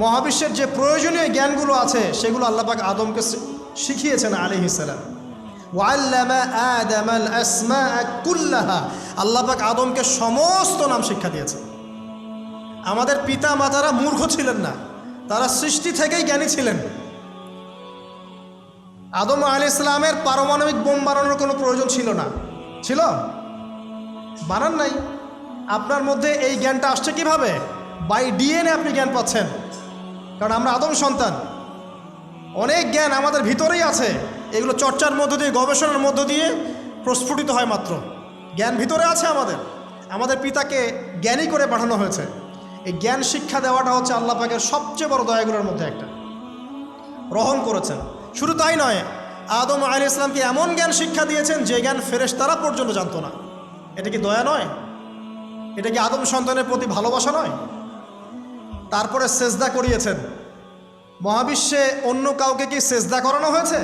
মহাবিশ্বের যে প্রয়োজনীয় জ্ঞানগুলো আছে সেগুলো আল্লাহ পাক আদমকে শিখিয়েছেন আলাইহিস সালাম। ওয়াল্লামা আদামাল আসমাআ কুল্লাহা, আল্লাহ পাক আদমকে সমস্ত নাম শিক্ষা দিয়েছেন। আমাদের পিতা মাতারা মূর্খ ছিলেন না, তারা সৃষ্টি থেকেই জ্ঞানী ছিলেন। আদম আলাইহিস সালামের পারমাণবিক বোম বানানোর কোনো প্রয়োজন ছিল না, ছিল? বানান নাই। আপনার মধ্যে এই জ্ঞানটা আসছে কিভাবে? বাই ডিএনএ আপনি জ্ঞান পাচ্ছেন, কারণ আমরা আদম সন্তান। অনেক জ্ঞান আমাদের ভিতরেই আছে, এগুলো চর্চার মধ্য দিয়ে, গবেষণার মধ্য দিয়ে প্রস্ফুটিত হয় মাত্র। জ্ঞান ভিতরে আছে আমাদের, আমাদের পিতাকে জ্ঞানী করে পাঠানো হয়েছে। এই জ্ঞান শিক্ষা দেওয়াটা হচ্ছে আল্লাহ পাকের সবচেয়ে বড় দয়াগুলোর মধ্যে একটা, গ্রহণ করেছেন। শুধু তাই নয়, আদম আলাইহিস সালামকে এমন জ্ঞান শিক্ষা দিয়েছেন যে জ্ঞান ফেরেশতারা পর্যন্ত জানতো না। এটা কি দয়া নয়? এটা কি আদম সন্তানের প্রতি ভালোবাসা নয়? তারপরে সেজদা করিয়েছেন। মহাবিশ্বে অন্য কাউকে কি সেজদা করানো হয়েছে?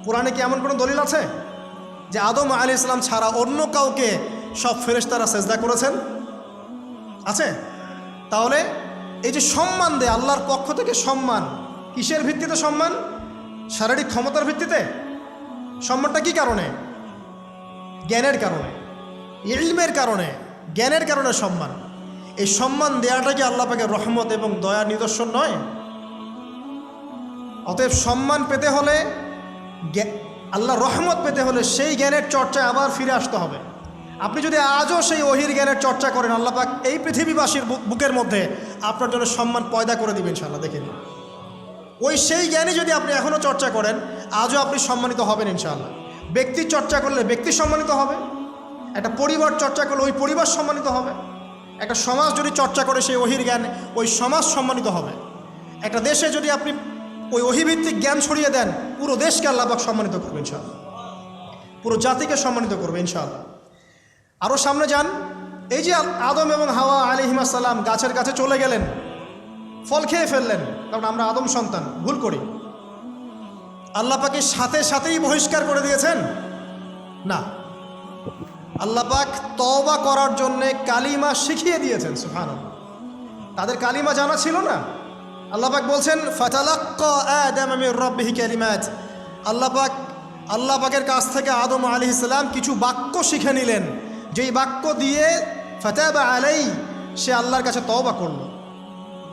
কোরআনে কি এমন কোনো দলিল আছে যে আদম আলাইহিস সালাম ছাড়া অন্য কাউকে সব ফেরেশতারা সেজদা করেছেন? আছে? তাহলে এই যে সম্মান দেয় আল্লাহর পক্ষ থেকে, সম্মান কিসের ভিত্তিতে? সম্মান শারীরিক ক্ষমতার ভিত্তিতে? সম্মানটা কি কারণে? জ্ঞানের কারণে, ইলমের কারণে, জ্ঞানের কারণে সম্মান। এই সম্মান দেওয়াটা কি আল্লাহ পাকের রহমত এবং দয়ার নিদর্শন নয়? অতএব সম্মান পেতে হলে, আল্লাহর রহমত পেতে হলে সেই জ্ঞানের চর্চায় আবার ফিরে আসতে হবে। আপনি যদি আজও সেই ওহির জ্ঞানের চর্চা করেন, আল্লাহ পাক এই পৃথিবীবাসীর বুকের মধ্যে আপনার জন্য সম্মান পয়দা করে দিবেন ইনশাআল্লাহ। দেখে নিন, ওই সেই জ্ঞানই যদি আপনি এখনও চর্চা করেন, আজও আপনি সম্মানিত হবেন ইনশাআল্লাহ। ব্যক্তির চর্চা করলে ব্যক্তি সম্মানিত হবে, একটা পরিবার চর্চা করলে ওই পরিবার সম্মানিত হবে, একটা সমাজ যদি চর্চা করে সেই ওহির জ্ঞান, ওই সমাজ সম্মানিত হবে। একটা দেশে যদি আপনি ওই ওহিভিত্তিক জ্ঞান ছড়িয়ে দেন, পুরো দেশকে আল্লাহ পাক সম্মানিত করবে ইনশাআল্লাহ, পুরো জাতিকে সম্মানিত করবে ইনশাআল্লাহ। আরও সামনে যান, এই যে আদম এবং হাওয়া আলাইহিস সালাম গাছের কাছে চলে গেলেন, ফল খেয়ে ফেললেন, কারণ আমরা আদম সন্তান, ভুল করি। আল্লাহ পাকে সাথে সাথেই বহিষ্কার করে দিয়েছেন? না, আল্লাহ পাক তওবা করার জন্যে কালিমা শিখিয়ে দিয়েছেন। সুবহানাল্লাহ, তাদের কালিমা জানা ছিল না। আল্লাহ পাক বলছেন ফাতালাক্কা আদম মির রাব্বিহি কালিমাত, আল্লাহ পাকের কাছ থেকে আদম আলাইহিস সালাম কিছু বাক্য শিখে নিলেন, যেই বাক্য দিয়ে ফাতাবা আলাই, সে আল্লাহর কাছে তওবা করল।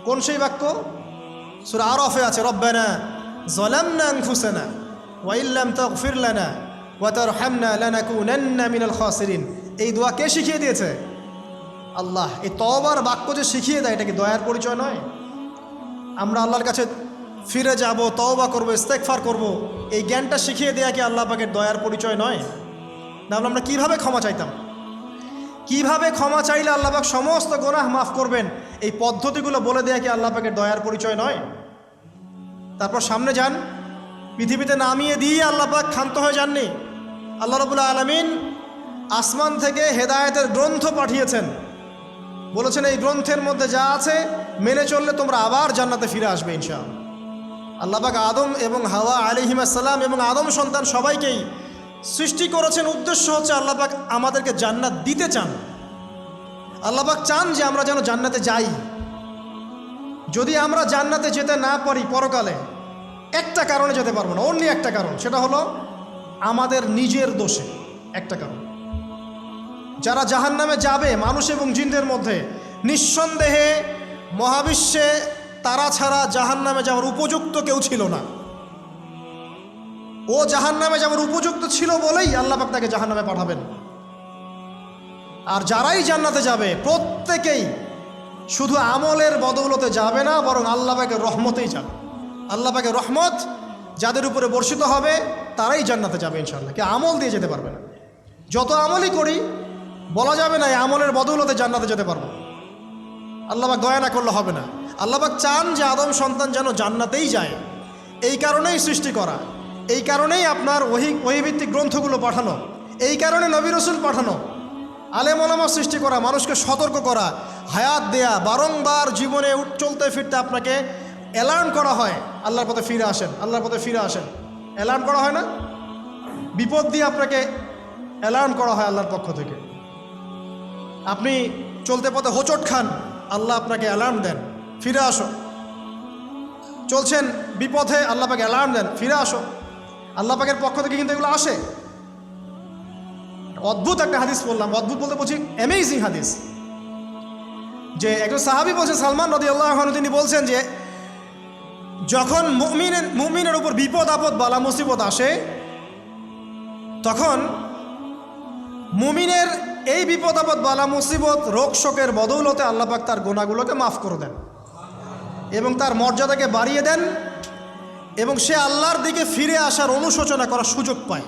কোন সেই বাক্য? সূরা আরাফে আছে, রব্বানা যালামনা আনফুসানা ওয়া ইল্লাম তাগফির লানা ওয়া তারহামনা লানাকুনান্না মিনাল খাসিরিন। এই দোয়া কে শিখিয়ে দিয়েছে? আল্লাহ। এই তওবার বাক্য যে শিখিয়ে দেয়, এটা কি দয়ার পরিচয় নয়? আমরা আল্লাহর কাছে ফিরে যাব, তওবা করব, ইস্তেগফার করব, এই জ্ঞানটা শিখিয়ে দেয়া কি আল্লাহ পাকের দয়ার পরিচয় নয়? তাহলে আমরা কীভাবে ক্ষমা চাইতাম? কিভাবে ক্ষমা চাইলে আল্লাহ পাক সমস্ত গুনাহ মাফ করবেন, এই পদ্ধতিগুলো বলে দেয়া কি আল্লাহ পাকের দয়ার পরিচয় নয়? তারপর সামনে যান, পৃথিবীতে নামিয়ে দিয়ে আল্লাহ পাক ক্ষান্ত হয়ে যাননি। আল্লাহ রাব্বুল আলামিন আসমান থেকে হেদায়েতের গ্রন্থ পাঠিয়েছেন, বলেছেন এই গ্রন্থের মধ্যে যা আছে মেনে চললে তোমরা আবার জান্নাতে ফিরে আসবে ইনশাআল্লাহ। আল্লাহ পাক আদম এবং হাওয়া আলাইহিস সালাম এবং আদম সন্তান সবাইকেই সৃষ্টি করেছেন, উদ্দেশ্য হচ্ছে আল্লাহ পাক আমাদেরকে জান্নাত দিতে চান। আল্লাহ পাক চান যে আমরা যেন জান্নাতে যাই। যদি আমরা জান্নাতে যেতে না পারি পরকালে, একটা কারণে যেতে পারবো না, অনলি একটা কারণ, সেটা হলো আমাদের নিজের দোষে। একটা কারণ, যারা জাহান্নামে যাবে মানুষ এবং জিনদের মধ্যে, নিঃসন্দেহে মহাবিশ্বে তারা ছাড়া জাহান্নামে যাওয়ার উপযুক্ত কেউ ছিল না। ও জাহান্নামে যাওয়ার উপযুক্ত ছিল বলেই আল্লাহ পাক তাকে জাহান্নামে পাঠাবেন। আর যারাই জান্নাতে যাবে প্রত্যেকেই শুধু আমলের বদৌলতে যাবে না, বরং আল্লাহ পাকের রহমতেই যাবে। আল্লাহ পাকের রহমত যাদের উপরে বর্ষিত হবে তারাই জান্নাতে যাবে ইনশাআল্লাহ। কে আমল দিয়ে যেতে পারবে না। যত আমলই করি বলা যাবে না এই আমলের বদৌলতে জান্নাতে যেতে পারবো। আল্লাহ পাক দয়া না করলে হবে না। আল্লাহ পাক চান যে আদম সন্তান যেন জান্নাতেই যায়। এই কারণেই সৃষ্টি করা, এই কারণেই আপনার ওহীভিত্তিক গ্রন্থগুলো পাঠানো, এই কারণে নবী রাসূল পাঠানো, আলেম ওলামা সৃষ্টি করা, মানুষকে সতর্ক করা, হায়াত দেয়া, বারংবার জীবনে চলতে ফিরতে আপনাকে অ্যালার্ম করা হয়, আল্লাহর পথে ফিরে আসেন, আল্লাহর পথে ফিরে আসেন। অ্যালার্ম করা হয় না? বিপদ দিয়ে আপনাকে অ্যালার্ম করা হয় আল্লাহর পক্ষ থেকে। আপনি চলতে পথে হোঁচট খান, আল্লাহ আপনাকে অ্যালার্ম দেন, ফিরে আসো। চলছেন বিপথে, আল্লাহ পাকে অ্যালার্ম দেন, ফিরে আসো। আল্লাহ পাকের পক্ষ থেকে কিন্তু এগুলো আসে। অদ্ভুত একটা হাদিস বললাম, অদ্ভুত বলতে বলছি অ্যামেজিং হাদিস, যে একজন সাহাবী বলছেন, সালমান রাদিয়াল্লাহু আনহু, তিনি বলছেন যে যখন মুমিনের উপর বিপদ আপদ বালা মুসিবত আসে, তখন মুমিনের এই বিপদ আপদ বালা মুসিবত রোগ শোকের বদৌলতে আল্লাহ পাক তার গুনাহগুলোকে মাফ করে দেন এবং তার মর্যাদাকে বাড়িয়ে দেন এবং সে আল্লাহর দিকে ফিরে আসার অনুশোচনা করার সুযোগ পায়।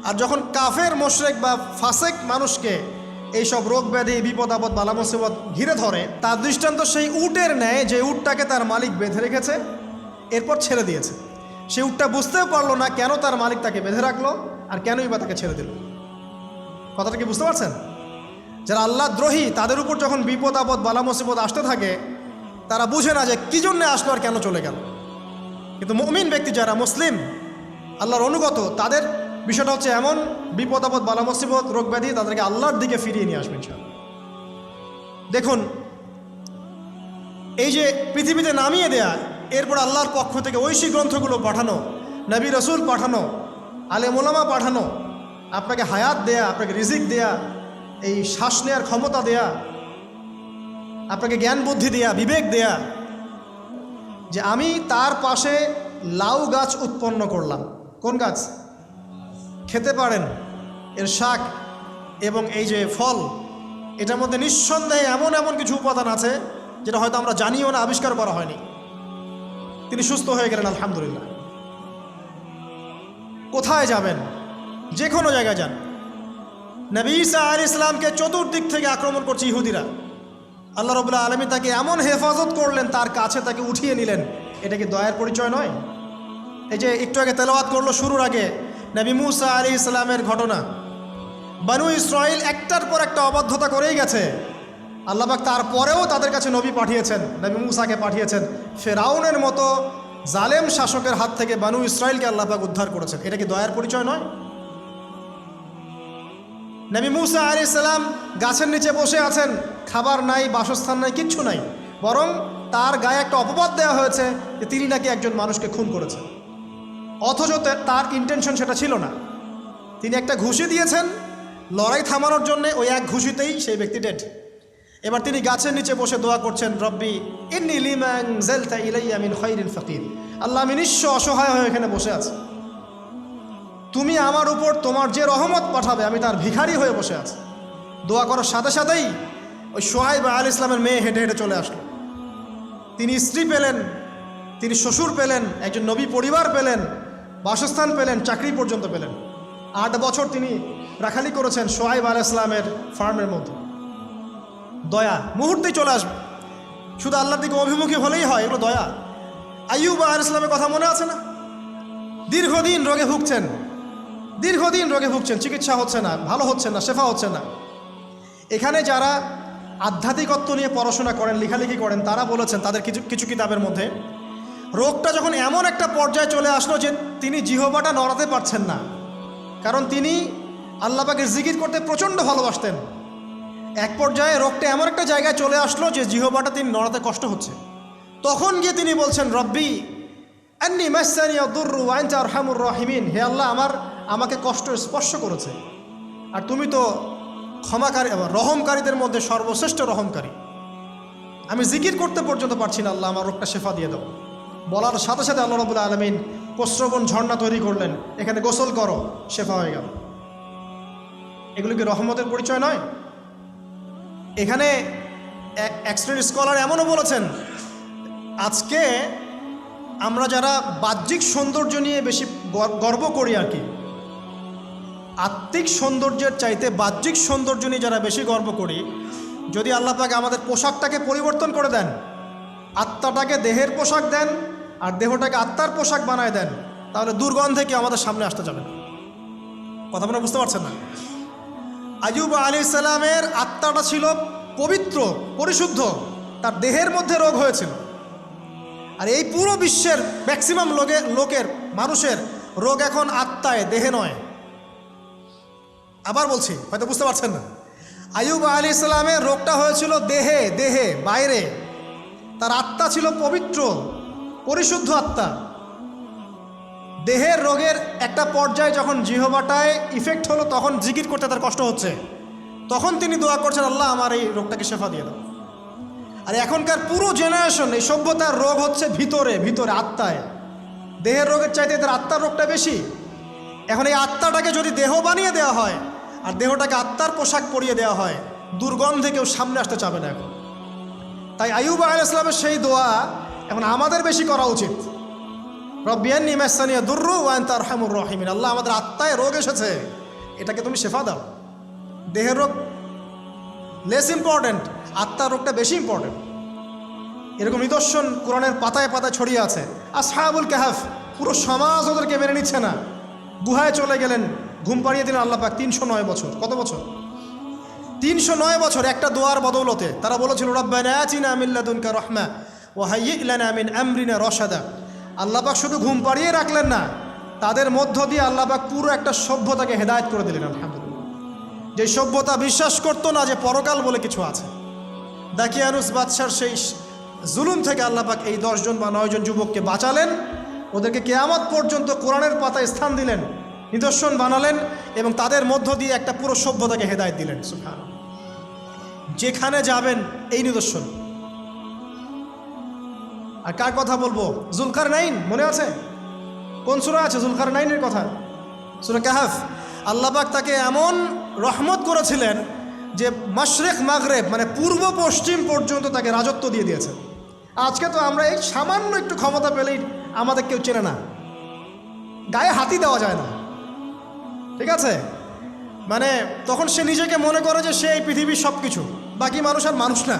আর যখন কাফের মোশরেক বা ফাসেক মানুষকে এইসব রোগ ব্যাধি বিপদ আপদ বালা মুসিবত ঘিরে ধরে, তার দৃষ্টান্ত সেই উটের ন্যায় যে উটটাকে তার মালিক বেঁধে রেখেছে, এরপর ছেড়ে দিয়েছে। সে উটটা বুঝতেও পারলো না কেন তার মালিক তাকে বেঁধে রাখলো আর কেনই বা তাকে ছেড়ে দিল। কথাটা কি বুঝতে পারছেন? যারা আল্লাহ দ্রোহী তাদের উপর যখন বিপদ আপদ বালা মুসিবত আসতে থাকে, তারা বুঝে না যে কী জন্যে আসলো আর কেন চলে গেল। কিন্তু মুমিন ব্যক্তি যারা মুসলিম আল্লাহর অনুগত, তাদের বিষয়টা হচ্ছে এমন বিপদ আপদ বালা মুসিবত রোগ ব্যাধি তাদেরকে আল্লাহর দিকে ফিরিয়ে নিয়ে আসবে ইনশাআল্লাহ। দেখুন, এই যে পৃথিবীতে নামিয়ে দেয়া, এরপর আল্লাহর পক্ষ থেকে ঐশী গ্রন্থগুলো পাঠানো, নবী রসুল পাঠানো, আলেম ওলামা পাঠানো, আপনাকে হায়াত দেয়া, আপনাকে রিজিক দেয়া, এই শ্বাস নেওয়ার ক্ষমতা দেয়া, আপনাকে জ্ঞান বুদ্ধি দেয়া, বিবেক দেয়া, যে আমি তার পাশে লাউ গাছ উৎপন্ন করলাম। কোন গাছ? খেতে পারেন, এর শাক এবং এই যে ফল, এটার মধ্যে নিঃসন্দেহে এমন এমন কিছু উপাদান আছে যেটা হয়তো আমরা জানিও না, আবিষ্কার করা হয়নি। তিনি সুস্থ হয়ে গেলেন, আলহামদুলিল্লাহ। কোথায় যাবেন? যে কোনো জায়গায় যান। নবী ঈসা আলাইহিস সালামকে চতুর্দিক থেকে আক্রমণ করছে ইহুদিরা। আল্লাহ রাব্বুল আলামিন তাকে এমন হেফাজত করলেন, তার কাছে তাকে উঠিয়ে নিলেন। এটা কি দয়ার পরিচয় নয়? এই যে একটু আগে তেলাওয়াত করলো শুরুর আগে নবী মূসা আলাইহিস সালামের ঘটনা। বনু ইসরাইল একটার পর একটা অবাধ্যতা করেই গেছে। আল্লাহ পাক তারপরেও তাদের কাছে নবী পাঠিয়েছেন, নবী মূসাকে পাঠিয়েছেন। ফেরাউনের মতো জালেম শাসকের হাত থেকে বনু ইসরাইলকে আল্লাহ পাক উদ্ধার করেছেন। এটা কি দয়ার পরিচয় নয়? নবী মূসা আলাইহিস সালাম গাছের নিচে বসে আছেন, খাবার নাই, বাসস্থান নাই, কিচ্ছু নাই, বরং তার গায়ে একটা অপবাদ দেওয়া হয়েছে যে তিনি নাকি একজন মানুষকে খুন করেছেন। অথচ তার ইন্টেনশন সেটা ছিল না। তিনি একটা ঘুষি দিয়েছেন লড়াই থামানোর জন্যে, ওই এক ঘুষিতেই সেই ব্যক্তি ডেড। এবার তিনি গাছের নিচে বসে দোয়া করছেন, রব্বি ইন্নী লিমা আনজালতা ইলাইয়া মিন খাইরিন ফাকির। আল্লাহ, আমি নিঃস্ব অসহায় হয়ে এখানে বসে আছি, তুমি আমার উপর তোমার যে রহমত পাঠাবে আমি তার ভিখারি হয়ে বসে আছি। দোয়া করার সাথে সাথেই ওই সোহাইব আলাইহিস ইসলামের মেয়ে হেঁটে হেঁটে চলে আসলো। তিনি স্ত্রী পেলেন, তিনি শ্বশুর পেলেন, একজন নবী পরিবার পেলেন, বাসস্থান পেলেন, চাকরি পর্যন্ত পেলেন। 8 বছর তিনি রাখালি করেছেন সোহাইব আলাইহিস ইসলামের ফার্মের মধ্যে। দয়া মুহূর্তেই চলে আসবে, শুধু আল্লাহর দিকে অভিমুখী হলেই হয়, এগুলো দয়া। আইয়ুব আলাইহিস ইসলামের কথা মনে আছে না? দীর্ঘদিন রোগে ভুগছেন, চিকিৎসা হচ্ছে না, ভালো হচ্ছে না, শেফা হচ্ছে না। এখানে যারা আধ্যাত্মিকত্ব নিয়ে পড়াশোনা করেন, লেখালেখি করেন, তারা বলেছেন তাদের কিছু কিতাবের মধ্যে, রোগটা যখন এমন একটা পর্যায়ে চলে আসলো যে তিনি জিহ্বাটা নড়াতে পারছেন না, কারণ তিনি আল্লাহ পাকের জিকির করতে প্রচণ্ড ভালোবাসতেন। এক পর্যায়ে রোগটা এমন একটা জায়গায় চলে আসলো যে জিহ্বাটা তিনি নড়াতে কষ্ট হচ্ছে। তখন গিয়ে তিনি বলছেন, রব্বি আন্নী মাসসানি আদ-দুররু ওয়া আনতা আরহামুর রাহিমিন। হে আল্লাহ, আমাকে কষ্ট স্পর্শ করেছে, আর তুমি তো ক্ষমাকারী, রহমকারীদের মধ্যে সর্বশ্রেষ্ঠ রহমকারী। আমি জিকির করতে পর্যন্ত পারছি না, আল্লাহ আমার রোগটা শেফা দিয়ে দাও। বলার সাথে সাথে আল্লাহ রাব্বুল আলামিন প্রস্রবণ ঝর্ণা তৈরি করলেন, এখানে গোসল করো, শেফা হয়ে গেল। এগুলো কি রহমতের পরিচয় নয়? এখানে এক শ্রেণীর স্কলার এমনও বলেছেন, আজকে আমরা যারা বাহ্যিক সৌন্দর্য নিয়ে বেশি গর্ব করি আর কি, আত্মিক সৌন্দর্যের চাইতে বাহ্যিক সৌন্দর্য নিয়ে যারা বেশি গর্ব করি, যদি আল্লাহ পাক আমাদের পোশাকটাকে পরিবর্তন করে দেন, আত্মাটাকে দেহের পোশাক দেন আর দেহটাকে আত্মার পোশাক বানায় দেন, তাহলে দুর্গন্ধে কি আমাদের সামনে আসতে যাবে না। কথা আপনারা বুঝতে পারছেন না? আইয়ুব আলাইহিস সালামের আত্মাটা ছিল পবিত্র, পরিশুদ্ধ, তার দেহের মধ্যে রোগ হয়েছিল। আর এই পুরো বিশ্বের ম্যাক্সিমাম লোকের মানুষের রোগ এখন আত্মায়, দেহে নয়। আবার বলছি, হয়তো বুঝতে পারছেন না। আইয়ুব আলাইহিস সালামের রোগটা হয়েছিল দেহে, বাইরে। তার আত্মা ছিল পবিত্র, পরিশুদ্ধ আত্মা। দেহের রোগের একটা পর্যায়ে যখন জিহ্বাটায় ইফেক্ট হলো, তখন জিকির করতে তার কষ্ট হচ্ছে, তখন তিনি দোয়া করছেন, আল্লাহ আমার এই রোগটাকে শেফা দিয়ে দাও। আর এখনকার পুরো জেনারেশন, এই সভ্যতার রোগ হচ্ছে ভিতরে, আত্মায়। দেহের রোগের চাইতে এদের আত্মার রোগটা বেশি। এখন এই আত্মাটাকে যদি দেহ বানিয়ে দেওয়া হয় আর দেহটাকে আত্মার পোশাক পরিয়ে দেওয়া হয়, দুর্গন্ধে কেউ সামনে আসতে চাবে না এখন। তাই আইয়ুব আলাইহিস সালামের সেই দোয়া এখন আমাদের বেশি করা উচিত। রব্বিয়ান্নি মাসানিয়া দুররু ওয়া আনতা আরহামুর রাহিমিন। আল্লাহ আমাদের আত্মায় রোগ এসেছে, এটাকে তুমি শেফা দাও। দেহের রোগ লেস ইম্পর্টেন্ট, আত্মার রোগটা বেশি ইম্পর্টেন্ট। এরকম নিদর্শন কোরআনের পাতায় পাতায় ছড়িয়ে আছে। আসহাবুল কাহাফ, পুরো সমাজ ওদেরকে মেনে নিচ্ছে না, গুহায় চলে গেলেন, ঘুম পাড়িয়ে দিলেন আল্লাহ পাক। 309 বছর, কত বছর? 309 বছর একটা দোয়ার বদৌলতে। তারা বলেছিল রব্বানা আতিনা মিন লাদুনকা রাহমা ওয়া হাইয়্ লানা মিন আমরিনা রাশাদা। আল্লাহ পাক শুধু ঘুম পাড়িয়ে রাখলেন না, তাদের মধ্য দিয়ে আল্লাহ পাক পুরো একটা সভ্যতাকে হেদায়েত করে দিলেন। আলহামদুলিল্লাহ। যে সভ্যতা বিশ্বাস করতো না যে পরকাল বলে কিছু আছে, দাকিয়ানুস বাদশার সেই জুলুম থেকে আল্লাহ পাক এই 10 জন বা 9 জন যুবককে বাঁচালেন, ওদেরকে কিয়ামত পর্যন্ত কোরআনের পাতায় স্থান দিলেন, নিদর্শন বানালেন এবং তাদের মধ্য দিয়ে একটা পুরো সভ্যতাকে হেদায়েত দিলেন। সুবহানাল্লাহ। যেখানে যাবেন এই নিদর্শন। আর কার কথা বলবো? জুলকারনাইন, মনে আছে? কোন সূরা আছে জুলকারনাইনের কথা? সূরা কাহাফ। আল্লাহ পাক তাকে এমন রহমত করেছিলেন যে মাশরিক মাগরিব মানে পূর্ব পশ্চিম পর্যন্ত তাকে রাজত্ব দিয়ে দিয়েছে। আজকে তো আমরা এই সামান্য একটু ক্ষমতা পেলেই আমাদের কেউ চেনে না, গায়ে হাতি দেওয়া যায় না, ঠিক আছে? মানে তখন সে নিজেকে মনে করে যে সে এই পৃথিবীর সব কিছু, বাকি মানুষ আর মানুষ না।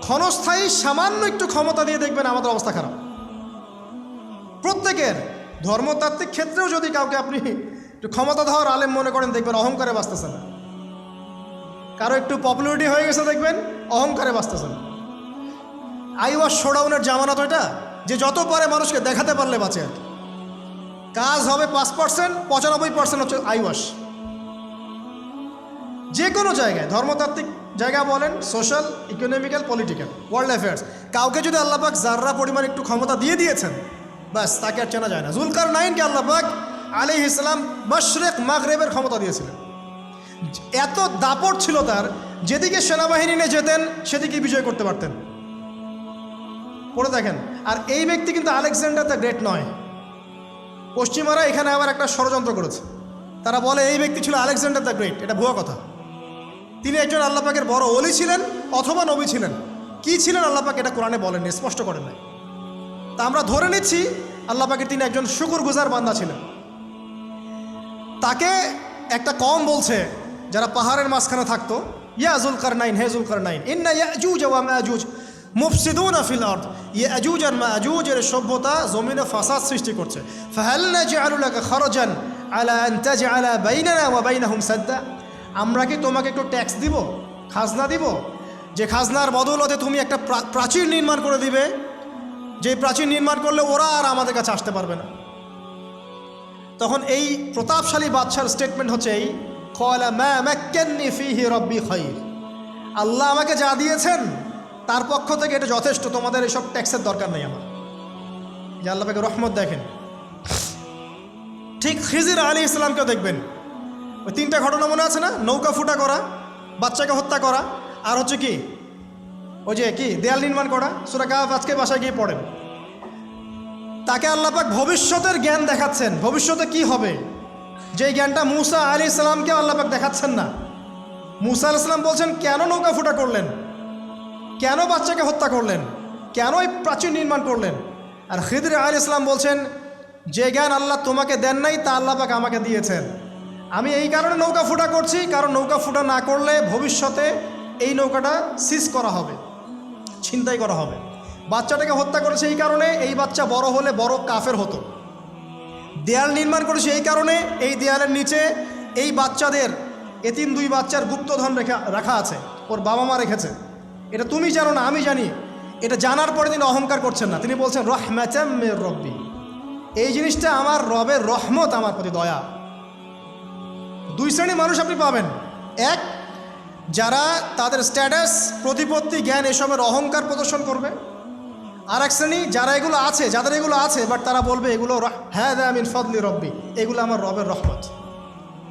ক্ষণস্থায়ী সামান্য একটু ক্ষমতা দিয়ে দেখবেন আমাদের অবস্থা খারাপ। প্রত্যেকের ধর্মতাত্ত্বিক ক্ষেত্রেও যদি কাউকে আপনি একটু ক্ষমতা ধর আলেম মনে করেন, দেখবেন অহংকারে বাঁচতেছে না। কারো একটু পপুলারিটি হয়ে গেছে, দেখবেন অহংকারে বাঁচতেছে না। আই ওয়াশ শোডাউনের জামানা তো এটা, যে যত পারে মানুষকে দেখাতে পারলে বাঁচে আর কি। কাজ হবে 5%, 95% হচ্ছে আই ওয়াশ। যে কোনো জায়গায়, ধর্মতাত্ত্বিক জায়গা বলেন, social, economical, political, world affairs, কাউকে যদি আল্লাহ পাক যাররা পরিমাণ একটু ক্ষমতা দিয়ে দিয়েছেন, ব্যাস তাকে আর চেনা যায় না। জুলকারনাইনকে আল্লাহ পাক আলাইহিস সালাম মাশরিক মাগরিবের ক্ষমতা দিয়েছিলেন। এত দাপট ছিল তার, যেদিকে সেনাবাহিনী নিয়ে যেতেন সেদিকে বিজয় করতে পারতেন। পড়ে দেখেন। আর এই ব্যক্তি কিন্তু আলেকজান্ডার দ্য গ্রেট নয়। পশ্চিমারা এখানে আবার একটা ষড়যন্ত্র করেছে। তারা বলে এই ব্যক্তি ছিল আলেকজান্ডার দ্য গ্রেট। এটা ভুয়া কথা। তিনি একজন আল্লাহ পাকের বড় ওলি ছিলেন অথবা নবী ছিলেন। কি ছিলেন আল্লাহ পাক এটা কোরআনে বলেননি, স্পষ্ট করেন নাই। তা আমরা ধরে নিচ্ছি আল্লাহ পাকের তিনি একজন শুকরগুজার বান্দা ছিলেন। তাকে একটা কওম বলছে যারা পাহাড়ের মাঝখানে থাকতো, ইয়া জুলকারনাইন, হে জুলকারনাইন, ইন্না ইয়াজুজ ওয়া মাজুজ মুফসিদুনা ফিল আরদ। ইয়াজুজ আর মাজুজের সভ্যতা জমিনে ফাসাদ সৃষ্টি করছে। ফাহাল নাজআলু লাকা খারাজান আলা আন তাজআলা বাইনানা ওয়া বাইনাহুম সাদ্দা। আমরা কি তোমাকে একটু ট্যাক্স দিব, খাজনা দিব, যে খাজনার বদৌলতে তুমি একটা প্রাচীর নির্মাণ করে দিবে, যে প্রাচীর নির্মাণ করলে ওরা আর আমাদের কাছে আসতে পারবে না। তখন এই প্রতাপশালী বাদশার স্টেটমেন্ট হচ্ছে এই, ক্বালা মা মাক্কান্নি ফীহি রাব্বি খায়র। আল্লাহ আমাকে যা দিয়েছেন তার পক্ষ থেকে এটা যথেষ্ট, তোমাদের এইসব ট্যাক্সের দরকার নেই আমার। যে আল্লাহ পাকের রহমত দেখেন। ঠিক খিজির আলাইহিস সালামকেও দেখবেন, ওই 3টা ঘটনা মনে আছে না? নৌকা ফুটা করা, বাচ্চাকে হত্যা করা, আর হচ্ছে কি ওই যে কি দেয়াল নির্মাণ করা। সূরা কাহফ আজকে বাসায় গিয়ে পড়েন। তাকে আল্লাহ পাক ভবিষ্যতের জ্ঞান দেখাচ্ছেন, ভবিষ্যতে কি হবে, যে জ্ঞানটা মূসা আলাইহিস সালামকে আল্লাহ পাক দেখাচ্ছেন না। মূসা আলাইহিস সালাম বলছেন কেন নৌকা ফুটা করলেন, কেন বাচ্চাকে হত্যা করলেন, কেন এই প্রাচীর নির্মাণ করলেন। আর খিদর আলাইহিস সালাম বলছেন যে জ্ঞান আল্লাহ তোমাকে দেন নাই তা আল্লাহ পাক আমাকে দিয়েছেন। আমি এই কারণে নৌকা ফুটা করছি, কারণ নৌকা ফুটা না করলে ভবিষ্যতে এই নৌকাটা সিজ করা হবে, ছিনতাই করা হবে। বাচ্চাটাকে হত্যা করেছে এই কারণে, এই বাচ্চা বড় হলে বড় কাফের হতো। দেয়াল নির্মাণ করেছে এই কারণে, এই দেয়ালের নিচে এই বাচ্চাদের এতিম 2 বাচ্চার গুপ্তধন রাখা আছে, ওর বাবা মা রেখেছে। এটা তুমি জানো না, আমি জানি। এটা জানার পরে তিনি অহংকার করছেন না, তিনি বলছেন রাহমাতাম মির রব্বি, এই জিনিসটা আমার রবের রহমত, আমার প্রতি দয়া। 2 শ্রেণীর মানুষ আপনি পাবেন। এক, যারা তাদের স্ট্যাটাস, প্রতিপত্তি, জ্ঞান এসবের অহংকার প্রদর্শন করবে। আর এক শ্রেণী যারা এগুলো আছে, যাদের এগুলো আছে বাট তারা বলবে এগুলো হাযা মিন ফাদলি রব্বি, এগুলো আমার রবের রহমত।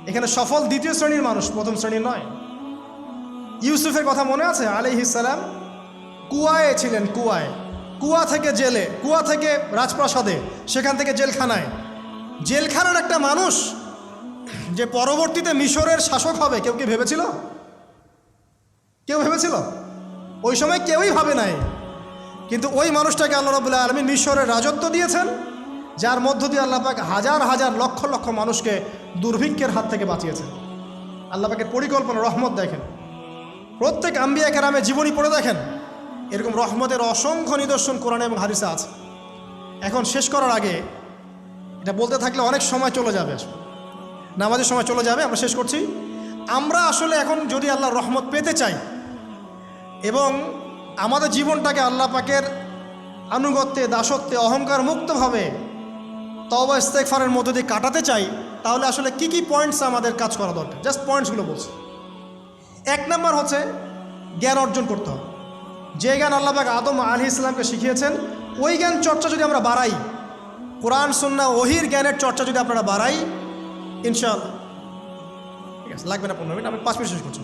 এখানে সফল 2য় শ্রেণীর মানুষ, 1ম শ্রেণীর নয়। ইউসুফের কথা মনে আছে? আলাইহিস সালাম কুয়ায় ছিলেন, কুয়া থেকে জেলে, কুয়া থেকে রাজপ্রাসাদে, সেখান থেকে জেলখানায়। জেলখানার একটা মানুষ যে পরবর্তীতে মিশরের শাসক হবে, কেউ কি ভেবেছিল? কেউ ভেবেছিল? ওই সময় কেউই ভাবে নাই। কিন্তু ওই মানুষটাকে আল্লাহ রাব্বুল আলামিন মিশরের রাজত্ব দিয়েছেন যার মধ্য দিয়ে আল্লাহ পাক হাজার হাজার লক্ষ লক্ষ মানুষকে দুর্ভিক্ষের হাত থেকে বাঁচিয়েছেন। আল্লাহ পাকের পরিকল্পনা, রহমত দেখেন। প্রত্যেক আম্বিয়া কেরামের জীবনী পড়ে দেখেন, এরকম রহমতের অসংখ্য নিদর্শন কোরআনে এবং হাদিসে আছে। এখন শেষ করার আগে, এটা বলতে থাকলে অনেক সময় চলে যাবে, নামাজের সময় চলে যাবে, আমরা শেষ করছি। আমরা আসলে এখন যদি আল্লাহর রহমত পেতে চাই এবং আমাদের জীবনটাকে আল্লাহ পাকের আনুগত্যে, দাসত্বে, অহংকার মুক্তভাবে তওবা ইস্তেগফারের মধ্য দিয়ে কাটাতে চাই, তাহলে আসলে কি কি পয়েন্টস আমাদের কাজ করা দরকার, জাস্ট পয়েন্টসগুলো বলছি। 1 নম্বর হচ্ছে জ্ঞান অর্জন করতে হবে। যে জ্ঞান আল্লাহ পাক আদম আলাইহিস সালামকে শিখিয়েছেন, ওই জ্ঞান চর্চা যদি আমরা বাড়াই, কোরআন সুন্নাহ ওহির জ্ঞানের চর্চা যদি আপনারা বাড়াই, ইনশাআল্লাহ, ঠিক আছে, লাগবে না 15 মিনিট, আমি 5 মিনিট শেষ করছি।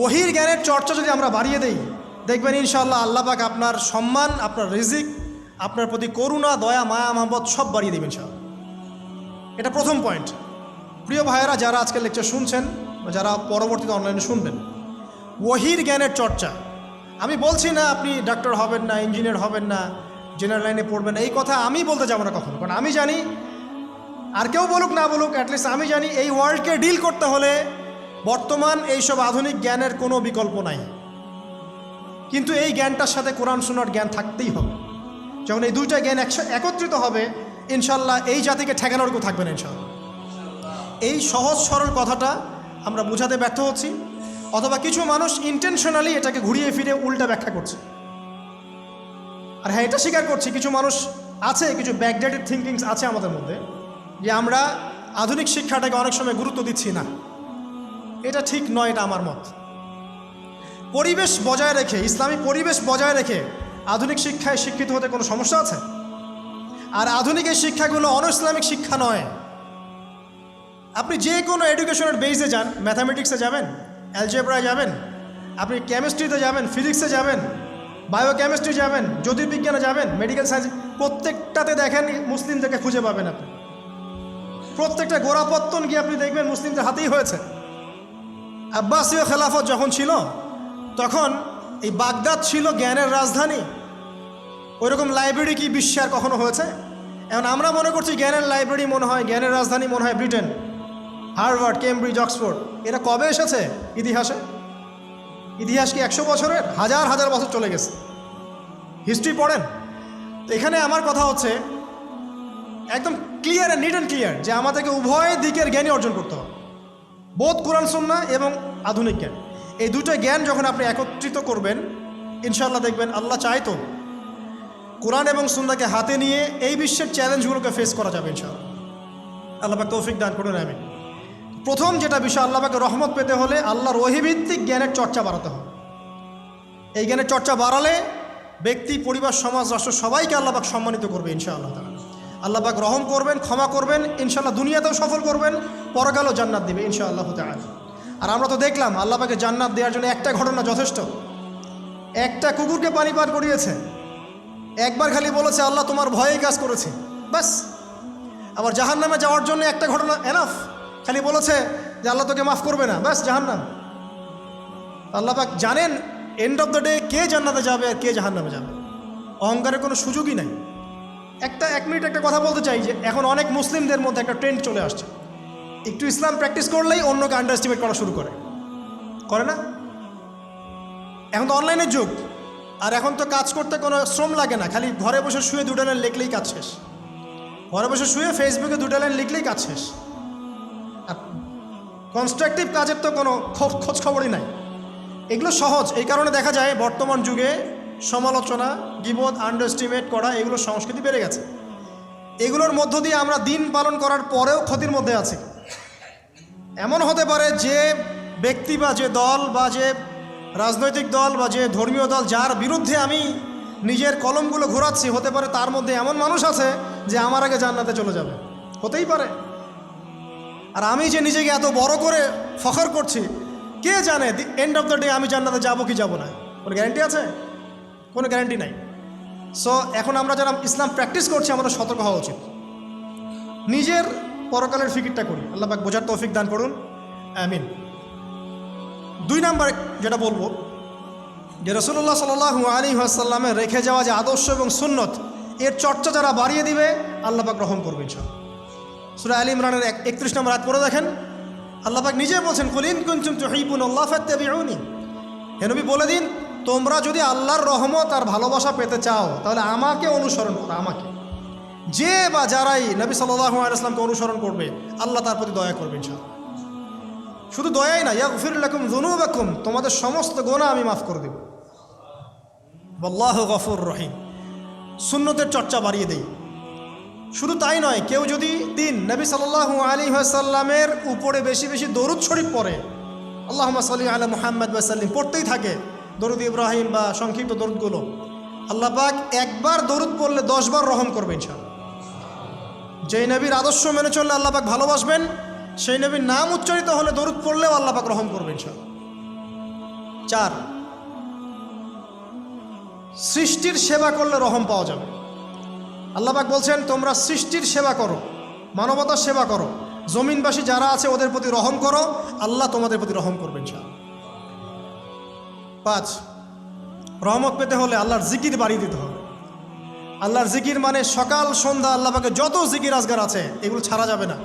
ওহির জ্ঞানের চর্চা যদি আমরা বাড়িয়ে দেই, দেখবেন ইনশাআল্লাহ আল্লাহ পাক আপনার সম্মান, আপনার রিজিক, আপনার প্রতি করুণা, দয়া, মায়া, মহব্বত সব বাড়িয়ে দেবেন ইনশাআল্লাহ। এটা প্রথম পয়েন্ট। প্রিয় ভাইয়েরা, যারা আজকে লেকচার শুনছেন বা যারা পরবর্তীতে অনলাইনে শুনবেন, ওহির জ্ঞানের চর্চা। আমি বলছি না আপনি ডাক্তার হবেন না, ইঞ্জিনিয়ার হবেন না, জেনারেল লাইনে পড়বেন না, এই কথা আমি বলতে যাবো না কখনো। কারণ আমি জানি, আর কেউ বলুক না বলুক, অ্যাটলিস্ট আমি জানি এই ওয়ার্ল্ডকে ডিল করতে হলে বর্তমান এইসব আধুনিক জ্ঞানের কোনো বিকল্প নাই। কিন্তু এই জ্ঞানটার সাথে কোরআন সুন্নাহর জ্ঞান থাকতেই হবে। যখন এই দুইটা জ্ঞান একত্রিত হবে, ইনশাল্লাহ এই জাতিকে ঠেকানোর কেউ থাকবে না ইনশাল্লাহ। এই সহজ সরল কথাটা আমরা বোঝাতে ব্যর্থ হচ্ছি, অথবা কিছু মানুষ ইন্টেনশনালি এটাকে ঘুরিয়ে ফিরে উল্টা ব্যাখ্যা করছে। আর হ্যাঁ, এটা স্বীকার করছি, কিছু মানুষ আছে, কিছু ব্যাকডেটেড থিঙ্কিংস আছে আমাদের মধ্যে, যে আমরা আধুনিক শিক্ষাটাকে অনেক সময় গুরুত্ব দিচ্ছি না। এটা ঠিক নয়, এটা আমার মত। পরিবেশ বজায় রেখে, ইসলামী পরিবেশ বজায় রেখে আধুনিক শিক্ষায় শিক্ষিত হতে কোনো সমস্যা আছে? আর আধুনিক এই শিক্ষাগুলো অন ইসলামিক শিক্ষা নয়। আপনি যে কোনো এডুকেশনের বেসে যান, ম্যাথামেটিক্সে যাবেন, অ্যালজেব্রায় যাবেন, আপনি কেমিস্ট্রিতে যাবেন, ফিজিক্সে যাবেন, বায়োকেমিস্ট্রি যাবেন, জ্যোতির্বিজ্ঞানে যাবেন, মেডিকেল সায়েন্স, প্রত্যেকটাতে দেখেন মুসলিমদেরকে খুঁজে পাবেন আপনি। প্রত্যেকটা গোড়াপত্তন গিয়ে আপনি দেখবেন মুসলিমদের হাতেই হয়েছে। আব্বাসীয় খেলাফত যখন ছিল, তখন এই বাগদাদ ছিল জ্ঞানের রাজধানী। ওইরকম লাইব্রেরি কি বিশ্বে আর কখনো হয়েছে? এখন আমরা মনে করছি জ্ঞানের লাইব্রেরি মনে হয়, জ্ঞানের রাজধানী মনে হয় ব্রিটেন, হার্ভার্ড, কেমব্রিজ, অক্সফোর্ড। এরা কবে এসেছে ইতিহাসে? ইতিহাস কি 100 বছরের? হাজার হাজার বছর চলে গেছে। হিস্ট্রি পড়েন। তো এখানে আমার কথা হচ্ছে একদম ক্লিয়ার, নিট অ্যান্ড ক্লিয়ার, যে আমাদেরকে উভয় দিকের জ্ঞানই অর্জন করতে হবে, বোধ কোরআন সুন্নাহ এবং আধুনিক জ্ঞান। এই দুটো জ্ঞান যখন আপনি একত্রিত করবেন, ইনশাআল্লাহ দেখবেন আল্লাহ চাইতো কোরআন এবং সুন্নাহকে হাতে নিয়ে এই বিশ্বের চ্যালেঞ্জগুলোকে ফেস করা যাবে ইনশাআল্লাহ। আল্লাহ পাক তৌফিক দান করুন, আমিন। প্রথম যেটা বিষয়, আল্লাহ পাকের রহমত পেতে হলে আল্লাহর ওহীভিত্তিক জ্ঞানের চর্চা বাড়াতে হবে। এই জ্ঞানের চর্চা বাড়ালে ব্যক্তি, পরিবার, সমাজ, রাষ্ট্র সবাইকে আল্লাহ পাক সম্মানিত করবে ইনশাআল্লাহ তাআলা। আল্লাহ পাক রহম করবেন, ক্ষমা করবেন, ইনশাআল্লাহ দুনিয়াতেও সফল করবেন, পরকালেও জান্নাত দেবে ইনশাআল্লাহ তাআলা। আর আমরা তো দেখলাম আল্লাহ পাকে জান্নাত দেওয়ার জন্য একটা ঘটনা যথেষ্ট। একটা কুকুরকে পানি পান করিয়েছে, একবার খালি বলেছে আল্লাহ তোমার ভয়েই কাজ করেছে, বাস। আবার জাহান্নামে যাওয়ার জন্য একটা ঘটনা এনাফ, খালি বলেছে যে আল্লাহ তোকে মাফ করবে না, বাস জাহান্নাম। আল্লাহ পাক জানেন এন্ড অফ দ্য ডে কে জান্নাতে যাবে আর কে জাহান্নামে যাবে। অহংকারের কোনো সুযোগই নাই। 1 মিনিট একটা কথা বলতে চাই, যে এখন অনেক মুসলিমদের মধ্যে একটা ট্রেন্ড চলে আসছে, একটু ইসলাম প্র্যাকটিস করলেই অন্যকে আন্ডার এস্টিমেট করা শুরু করে না? এখন তো অনলাইনের যুগ, আর এখন তো কাজ করতে কোনো শ্রম লাগে না, খালি ঘরে বসে শুয়ে 2টা লাইন লিখলেই কাজ শেষ। ঘরে বসে শুয়ে ফেসবুকে 2টা লাইন লিখলেই কাজ শেষ। আর কনস্ট্রাকটিভ কাজের তো কোনো খোঁজ খবরই নাই। এগুলো সহজ, এই কারণে দেখা যায় বর্তমান যুগে সমালোচনা, গীবত, আন্ডার এস্টিমেট করা, এগুলোর সংস্কৃতি বেড়ে গেছে। এগুলোর মধ্য দিয়ে আমরা দিন পালন করার পরেও ক্ষতির মধ্যে আছি। এমন হতে পারে যে ব্যক্তি বা যে দল বা যে রাজনৈতিক দল বা যে ধর্মীয় দল যার বিরুদ্ধে আমি নিজের কলমগুলো ঘোরাচ্ছি, হতে পারে তার মধ্যে এমন মানুষ আছে যে আমার আগে জান্নাতে চলে যাবে, হতেই পারে। আর আমি যে নিজেকে এত বড় করে ফখর করছি, কে জানে এন্ড অফ দ্য ডে আমি জান্নাতে যাবো কি যাব না? কোনো গ্যারান্টি আছে? কোনো গ্যারান্টি নাই। সো এখন আমরা যারা ইসলাম প্র্যাকটিস করছি, আমাদের সতর্ক হওয়া উচিত। নিজের পরকালের ফিকিরটা করি, আল্লাহ পাক বোঝার তৌফিক দান করুন, আমিন। 2 নাম্বার যেটা বলবো, যে রাসূলুল্লাহ সাল্লাল্লাহু আলাইহি ওয়াসাল্লামের রেখে যাওয়া যে আদর্শ এবং সুন্নত, এর চর্চা যারা বাড়িয়ে দিবে আল্লাহ পাক রহম করবে ইনশাআল্লাহ। সূরা আলে ইমরানের 31 নম্বর আয়াত পড়ে দেখেন, আল্লাহ পাক নিজে বলছেন, কুল ইন কুনতুম তুহিব্বুনাল্লাহ ফাত্তাবিউনি। হে নবী বলে দিন, তোমরা যদি আল্লাহর রহমত আর ভালোবাসা পেতে চাও তাহলে আমাকে অনুসরণ করো। আমাকে যে বা যারাই নবী সাল্লাল্লাহু আলাইহি ওয়াসাল্লামকে অনুসরণ করবে আল্লাহ তার প্রতি দয়া করবে ইনশাআল্লাহ। শুধু দয়াই না, ইয়াগফির লাকুম যুনুবাকুম, তোমাদের সমস্ত গুনাহ আমি মাফ করে দেব। আল্লাহু গফুর রহিম। সুন্নতের চর্চা বাড়িয়ে দেই। শুধু তাই নয়, কেউ যদি দিন নবী সাল্লাল্লাহু আলাইহি ওয়াসাল্লামের উপরে বেশি বেশি দরুদ শরীফ পড়ে, আল্লাহুম্মা সাল্লি আলা মুহাম্মাদ ওয়া সাল্লিম পড়তেই থাকে, দরুদ ইব্রাহিম বা সংক্ষিপ্ত দরুদগুলো, আল্লাহ পাক একবার দরুদ পড়লে 10 বার রহম করবে ইনশাআল্লাহ। যেই নবীর আদর্শ মেনে চললে আল্লাহ পাক ভালোবাসবেন, সেই নবীর নাম উচ্চারিত হলে দরুদ পড়লেও আল্লাহ পাক রহম করবে ইনশাআল্লাহ। 4, সৃষ্টির সেবা করলে রহম পাওয়া যাবে। আল্লাহ পাক বলছেন, তোমরা সৃষ্টির সেবা করো, মানবতার সেবা করো, জমিনবাসী যারা আছে ওদের প্রতি রহম করো, আল্লাহ তোমাদের প্রতি রহম করবেন ইনশাআল্লাহ। 5, রহমত পেতে হলে আল্লাহর জিকির বাড়িয়ে দিতে হবে। আল্লাহর জিকির মানে সকাল সন্ধ্যা আল্লাহ পাকে যত জিকির আজগার আছে এগুলো ছাড়া যাবে না।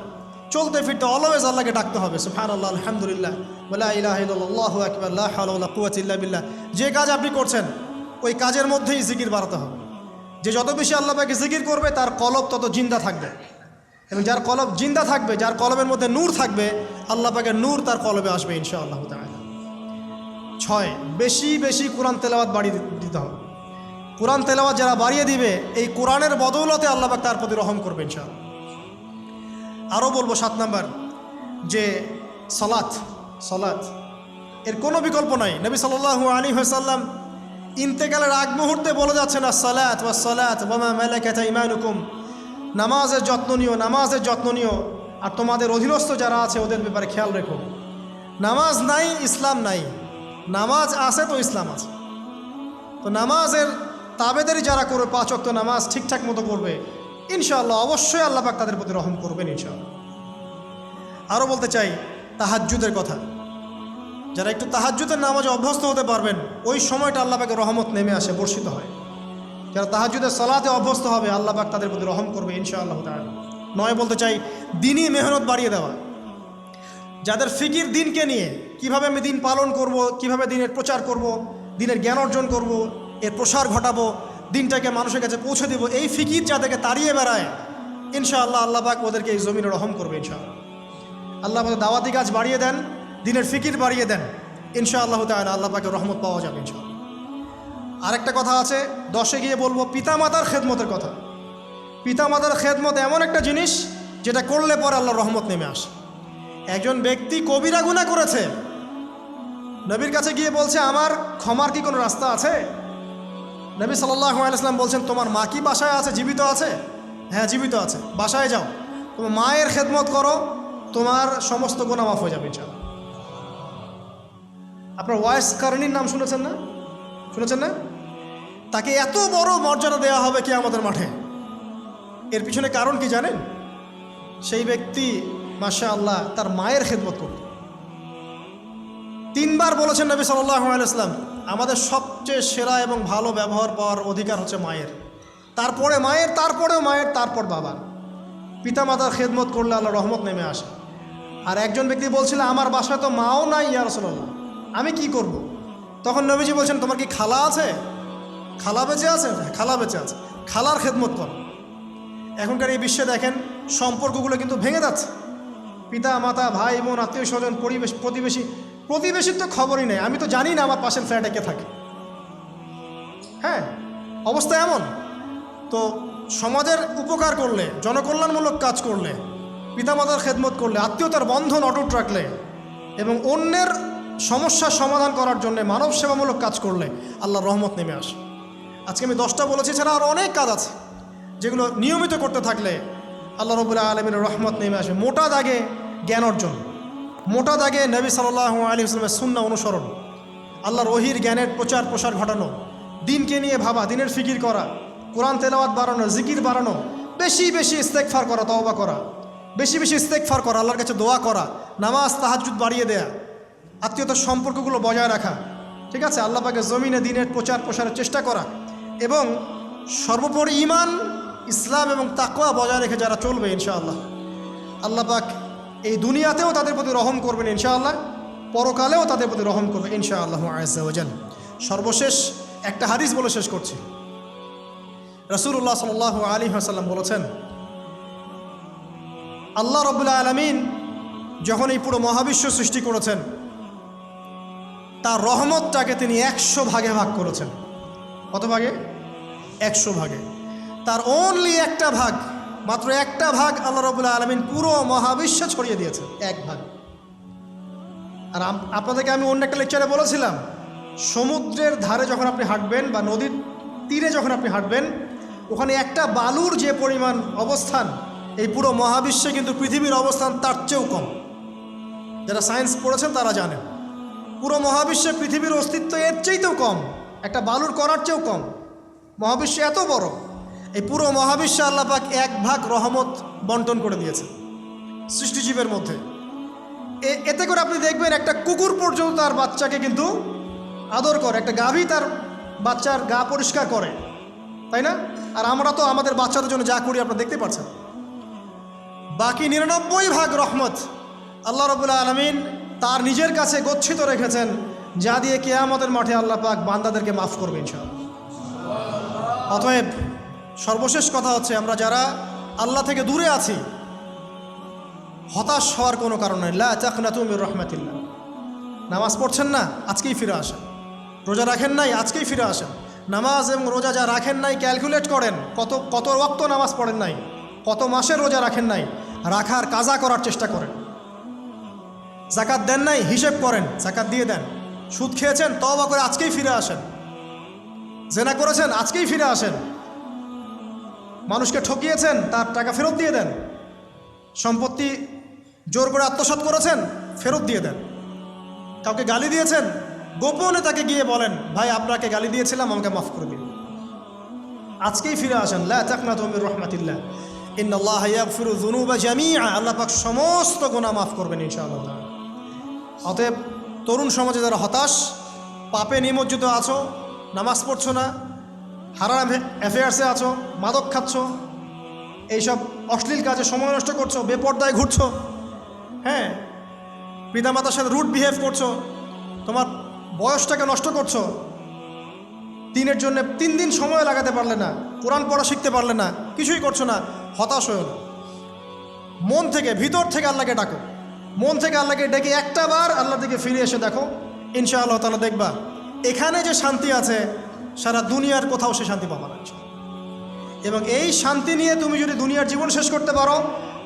চলতে ফিরতে অলওয়েজ আল্লাহকে ডাকতে হবে, সুবহানাল্লাহ, আলহামদুলিল্লাহ, ওয়ালা ইলাহা ইল্লাল্লাহ, আল্লাহু আকবার, লা হাওলা ওয়ালা কুওয়াতা ইল্লা বিল্লাহ। যে কাজ আপনি করছেন ওই কাজের মধ্যেই জিকির বাড়াতে হবে। যে যত বেশি আল্লাহ পাকে জিকির করবে তার কলব তত জিন্দা থাকবে, এবং যার কলব জিন্দা থাকবে, যার কলবের মধ্যে নূর থাকবে, আল্লাহ পাকের নূর তার কলবে আসবে ইনশাআল্লাহ তাআলা। 6, বেশি বেশি কোরআন তেলাওয়াত বাড়িয়ে দিতে হবে। কোরআন তেলাওয়াত যারা বাড়িয়ে দিবে এই কোরআনের বদৌলতে আল্লাহ পাক তার প্রতি রহম করবে ইনশাআল্লাহ। আরও বলবো 7 নাম্বার, যে সালাত এর কোনো বিকল্প নাই। নবী সাল্লাল্লাহু আলাইহি ওয়াসাল্লাম ইন্তেকালের আগ মুহূর্তে বলে যাচ্ছেন, আসসালাত ওয়াসসালাত ওয়া মা মালাকাত আইমানুকুম, নামাজের যত্ন নিও, নামাজের যত্ন নিও, আর তোমাদের অধীনস্থ যারা আছে ওদের ব্যাপারে খেয়াল রেখো। নামাজ নাই ইসলাম নাই, নামাজ আছে তো ইসলাম আছে। তো নামাজের তাবেদারি যারা করবে, 5 ওয়াক্ত নামাজ ঠিকঠাক মতো করবে, ইনশাআল্লাহ অবশ্যই আল্লাহ পাক তাদের প্রতি রহম করবেন ইনশাআল্লাহ। আরও বলতে চাই তাহাজ্জুদের কথা। যারা একটু তাহাজ্জুদের নামাজে অভ্যস্ত হতে পারবেন, ওই সময়টা আল্লাহ পাকের রহমত নেমে আসে, বর্ষিত হয়। যারা তাহাজ্জুদের সালাতে অভ্যস্ত হবে আল্লাহ পাক তাদের প্রতি রহম করবে ইনশাআল্লাহ তাআলা। 9 বলতে চাই দিনই মেহনত বাড়িয়ে দেওয়া। যাদের ফিকির দিনকে নিয়ে, কিভাবে আমি দিন পালন করব, কিভাবে দিনের প্রচার করব, দিনের জ্ঞান অর্জন করব, এর প্রসার ঘটাবো, দিনটাকে মানুষের কাছে পৌঁছে দেব, এই ফিকির যাদেরকে তাড়িয়ে বেড়ায়, ইনশাআল্লাহ আল্লাহ পাক ওদেরকে এই জমিনে রহম করবে ইনশাআল্লাহ। আল্লাহ পাক দাওয়াতি কাজ বাড়িয়ে দেন, দিনের ফিকির বাড়িয়ে দেন, ইনশাআল্লাহ তাআলা আল্লাহ পাকের রহমত পাওয়া যাবে ইনশাআল্লাহ। আরেকটা কথা আছে, 10-এ গিয়ে বলবো পিতামাতার খেদমতের কথা। পিতামাতার খেদমত এমন একটা জিনিস যেটা করলে পরে আল্লাহর রহমত নেমে আসে। একজন ব্যক্তি কবিরা গুনাহ করেছে, নবীর কাছে গিয়ে বলছে, আমার ক্ষমার কি কোনো রাস্তা আছে? নবী সাল্লাল্লাহু আলাইহি ওয়াসাল্লাম বলছেন, তোমার মা কি বাসায় আছে, জীবিত আছে? হ্যাঁ জীবিত আছে, বাসায় যাও, তোমার মায়ের খেদমত করো, তোমার সমস্ত গুনাহ মাফ হয়ে যাবে ইনশাআল্লাহ। আপনার ওয়াইস কারণীর নাম শুনেছেন না? শুনেছেন না? তাকে এত বড় মর্যাদা দেওয়া হবে কিয়ামতের মাঠে। এর পিছনে কারণ কি জানেন? সেই ব্যক্তি মাশাআল্লাহ তার মায়ের খেদমত করত। 3 বার বলেছেন নবী সাল্লাল্লাহু আলাইহি ওয়াসাল্লাম, আমাদের সবচেয়ে সেরা এবং ভালো ব্যবহার পাওয়ার অধিকার হচ্ছে মায়ের, তারপরে মায়ের, তারপরেও মায়ের, তারপর বাবার। পিতামাতার খেদমত করলে আল্লাহ রহমত নেমে আসে। আর একজন ব্যক্তি বলছিল, আমার বাসায় তো মাও নাই ইয়া রাসূলুল্লাহ, আমি কি করব? তখন নবীজি বলছেন, তোমার কি খালা আছে? খালা বেঁচে আছে? খালা বেঁচে আছে, খালার খেদমত কর। এখনকার এই বিশ্বে দেখেন সম্পর্কগুলো কিন্তু ভেঙে যাচ্ছে। পিতা মাতা, ভাই বোন, আত্মীয় স্বজন, প্রতিবেশীর তো খবরই নেই, আমি তো জানি না আমার পাশের ফ্ল্যাটে কে থাকে। হ্যাঁ, অবস্থা এমন। তো সমাজের উপকার করলে, জনকল্যাণমূলক কাজ করলে, পিতামাতার খেদমত করলে, আত্মীয়তার বন্ধন অটুট রাখলে এবং অন্যের সমস্যার সমাধান করার জন্য মানব সেবামূলক কাজ করলে আল্লাহর রহমত নেমে আসে। আজকে আমি 10টা বলেছি, ছাড়া আরও অনেক কাজ আছে যেগুলো নিয়মিত করতে থাকলে আল্লাহ রাব্বুল আলামিনের রহমত নেমে আসে। মোটা দাগে জ্ঞান অর্জন, মোটা দাগে নবী সাল্লাল্লাহু আলাইহি ওয়াসাল্লামের সুন্নাহ অনুসরণ, আল্লাহর ওহীর জ্ঞানের প্রচার প্রসার ঘটানো, দিনকে নিয়ে ভাবা, দিনের ফিকির করা, কোরআন তেলাওয়াত বাড়ানো, জিকির বাড়ানো, বেশি বেশি ইস্তেগফার করা, তওবা করা, বেশি বেশি ইস্তেগফার করা, আল্লাহর কাছে দোয়া করা, নামাজ তাহাজ্জুদ বাড়িয়ে দেয়া, আত্মীয়তার সম্পর্কগুলো বজায় রাখা, ঠিক আছে, আল্লাহ পাকের জমিনে দিনের প্রচার প্রসারের চেষ্টা করা, এবং সর্বোপরি ঈমান ইসলাম এবং তাকওয়া বজায় রেখে যারা চলবে ইনশাআল্লাহ, আল্লাহ পাক এই দুনিয়াতেও তাদের প্রতি রহম করবেন ইনশাআল্লাহ, পরকালেও তাদের প্রতি রহম করবে ইনশাআল্লাহ আযজা ওয়া জাল। সর্বশেষ একটা হাদিস বলে শেষ করছি। রাসূলুল্লাহ সাল্লাল্লাহু আলাইহি ওয়াসাল্লাম বলেছেন, আল্লাহ রাব্বুল আলামিন যখন এই পুরো মহাবিশ্ব সৃষ্টি করেছেন, তার রহমতটাকে তিনি 100 ভাগে ভাগ করেছেন। কত ভাগে? 100 ভাগে। তার অনলি একটা ভাগ, মাত্র একটা ভাগ আল্লাহ রাব্বুল আলামিন পুরো মহাবিশ্বে ছড়িয়ে দিয়েছেন, এক ভাগ। আর আপনাদেরকে আমি অন্য একটা লেকচারে বলেছিলাম, সমুদ্রের ধারে যখন আপনি হাঁটবেন বা নদীর তীরে যখন আপনি হাঁটবেন, ওখানে একটা বালুর যে পরিমাণ অবস্থান, এই পুরো মহাবিশ্বে কিন্তু পৃথিবীর অবস্থান তার চেয়েও কম। যারা সায়েন্স পড়েছেন তারা জানেন, পুরো মহাবিশ্বে পৃথিবীর অস্তিত্ব এর চেয়েও কম, একটা বালুর কণার চেয়েও কম। মহাবিশ্ব এত বড়, এই পুরো মহাবিশ্বে আল্লাহ পাক এক ভাগ রহমত বন্টন করে দিয়েছে সৃষ্টিজীবের মধ্যে। এতে করে আপনি দেখবেন একটা কুকুর পর্যন্ত তার বাচ্চাকে কিন্তু আদর করে, একটা গাভী তার বাচ্চার গা পরিষ্কার করে, তাই না? আর আমরা তো আমাদের বাচ্চাদের জন্য যা করি আপনারা দেখতে পাচ্ছেন। বাকি 99 ভাগ রহমত আল্লাহ রাব্বুল আলামিন তার নিজের কাছে গচ্ছিত রেখেছেন, যা দিয়ে কিয়ামতের মাঠে আল্লাহ পাক বান্দাদেরকে মাফ করবে ইনশাআল্লাহ। অতএব সর্বশেষ কথা হচ্ছে, আমরা যারা আল্লাহ থেকে দূরে আছি, হতাশ হওয়ার কোনো কারণ নেই। লা তাকনাতু মির রাহমাতিল্লাহ। নামাজ পড়ছেন না, আজকেই ফিরে আসেন। রোজা রাখেন নাই, আজকেই ফিরে আসেন। নামাজ এবং রোজা যা রাখেন নাই ক্যালকুলেট করেন, কত ওয়াক্ত নামাজ পড়েন নাই, কত মাসের রোজা রাখেন নাই, রাখার কাজা করার চেষ্টা করেন। যাকাত দেন নাই, হিসেব করেন, যাকাত দিয়ে দেন। সুদ খেয়েছেন, তওবা করে আজকেই ফিরে আসেন। জেনা করেছেন, আজকেই ফিরে আসেন। মানুষকে ঠকিয়েছেন, তার টাকা ফেরত দিয়ে দেন। সম্পত্তি জোর করে আত্মসাৎ করেছেন, ফেরত দিয়ে দেন। কাউকে গালি দিয়েছেন, গোপনে তাকে গিয়ে বলেন, ভাই আপনাকে গালি দিয়েছিলাম, আমাকে মাফ করে দিন। আজকেই ফিরে আসেন। লা তাকনাতু মির রাহমাতিল্লাহ, ইন্নাল্লাহা ইয়াগফিরু যুনুবা জামিআ। আল্লাহ পাক সমস্ত গুনাহ মাফ করবেন ইনশাআল্লাহ। অতএব তরুণ সমাজে যারা হতাশ, পাপে নিমজ্জিত আছো, নামাজ পড়ছো না, হারাম অ্যাফেয়ার্সে আছো, মাদক খাচ্ছ, এইসব অশ্লীল কাজে সময় নষ্ট করছো, বেপর্দায় ঘুরছো, হ্যাঁ, পিতামাতার সাথে রুড বিহেভ করছো, তোমার বয়সটাকে নষ্ট করছো, দিনের জন্য 3 দিন সময় লাগাতে পারলে না, কোরআন পড়া শিখতে পারলে না, কিছুই করছো না, হতাশ হয়েও না। মন থেকে, ভিতর থেকে আল্লাহকে ডাকো। মন থেকে আল্লাহকে ডেকে একটা বার আল্লাহ দিকে ফিরে এসে দেখো, ইনশাআল্লাহ তাআলা দেখবা এখানে যে শান্তি আছে, সারা দুনিয়ার কোথাও সে শান্তি পাবা না। এবং এই শান্তি নিয়ে তুমি যদি দুনিয়ার জীবন শেষ করতে পারো,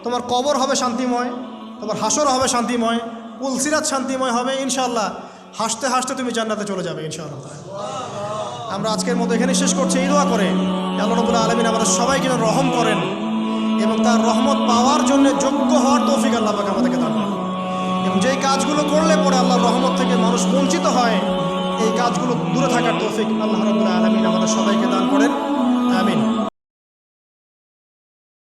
তোমার কবর হবে শান্তিময়, তোমার হাসর হবে শান্তিময়, পুলসিরাত শান্তিময় হবে ইনশাআল্লাহ। হাসতে হাসতে তুমি জান্নাতে চলে যাবে ইনশাআল্লাহ। আমরা আজকের মতো এখানে শেষ করছি এই দোয়া করে, আল্লাহ রাব্বুল আলামিন আমাদের সবাইকে রহম করেন এবং তার রহমত পাওয়ার জন্য যোগ্য হওয়ার তৌফিক আল্লাহ পাক আমাদেরকে দান করেন। এবং যেই কাজগুলো করলে পরে আল্লাহর রহমত থেকে মানুষ বঞ্চিত হয়, এই কাজগুলো দূরে থাকার তৌফিক আল্লাহ রাব্বুল আলামিন আমাদের সবাইকে দান করেন। আমিন।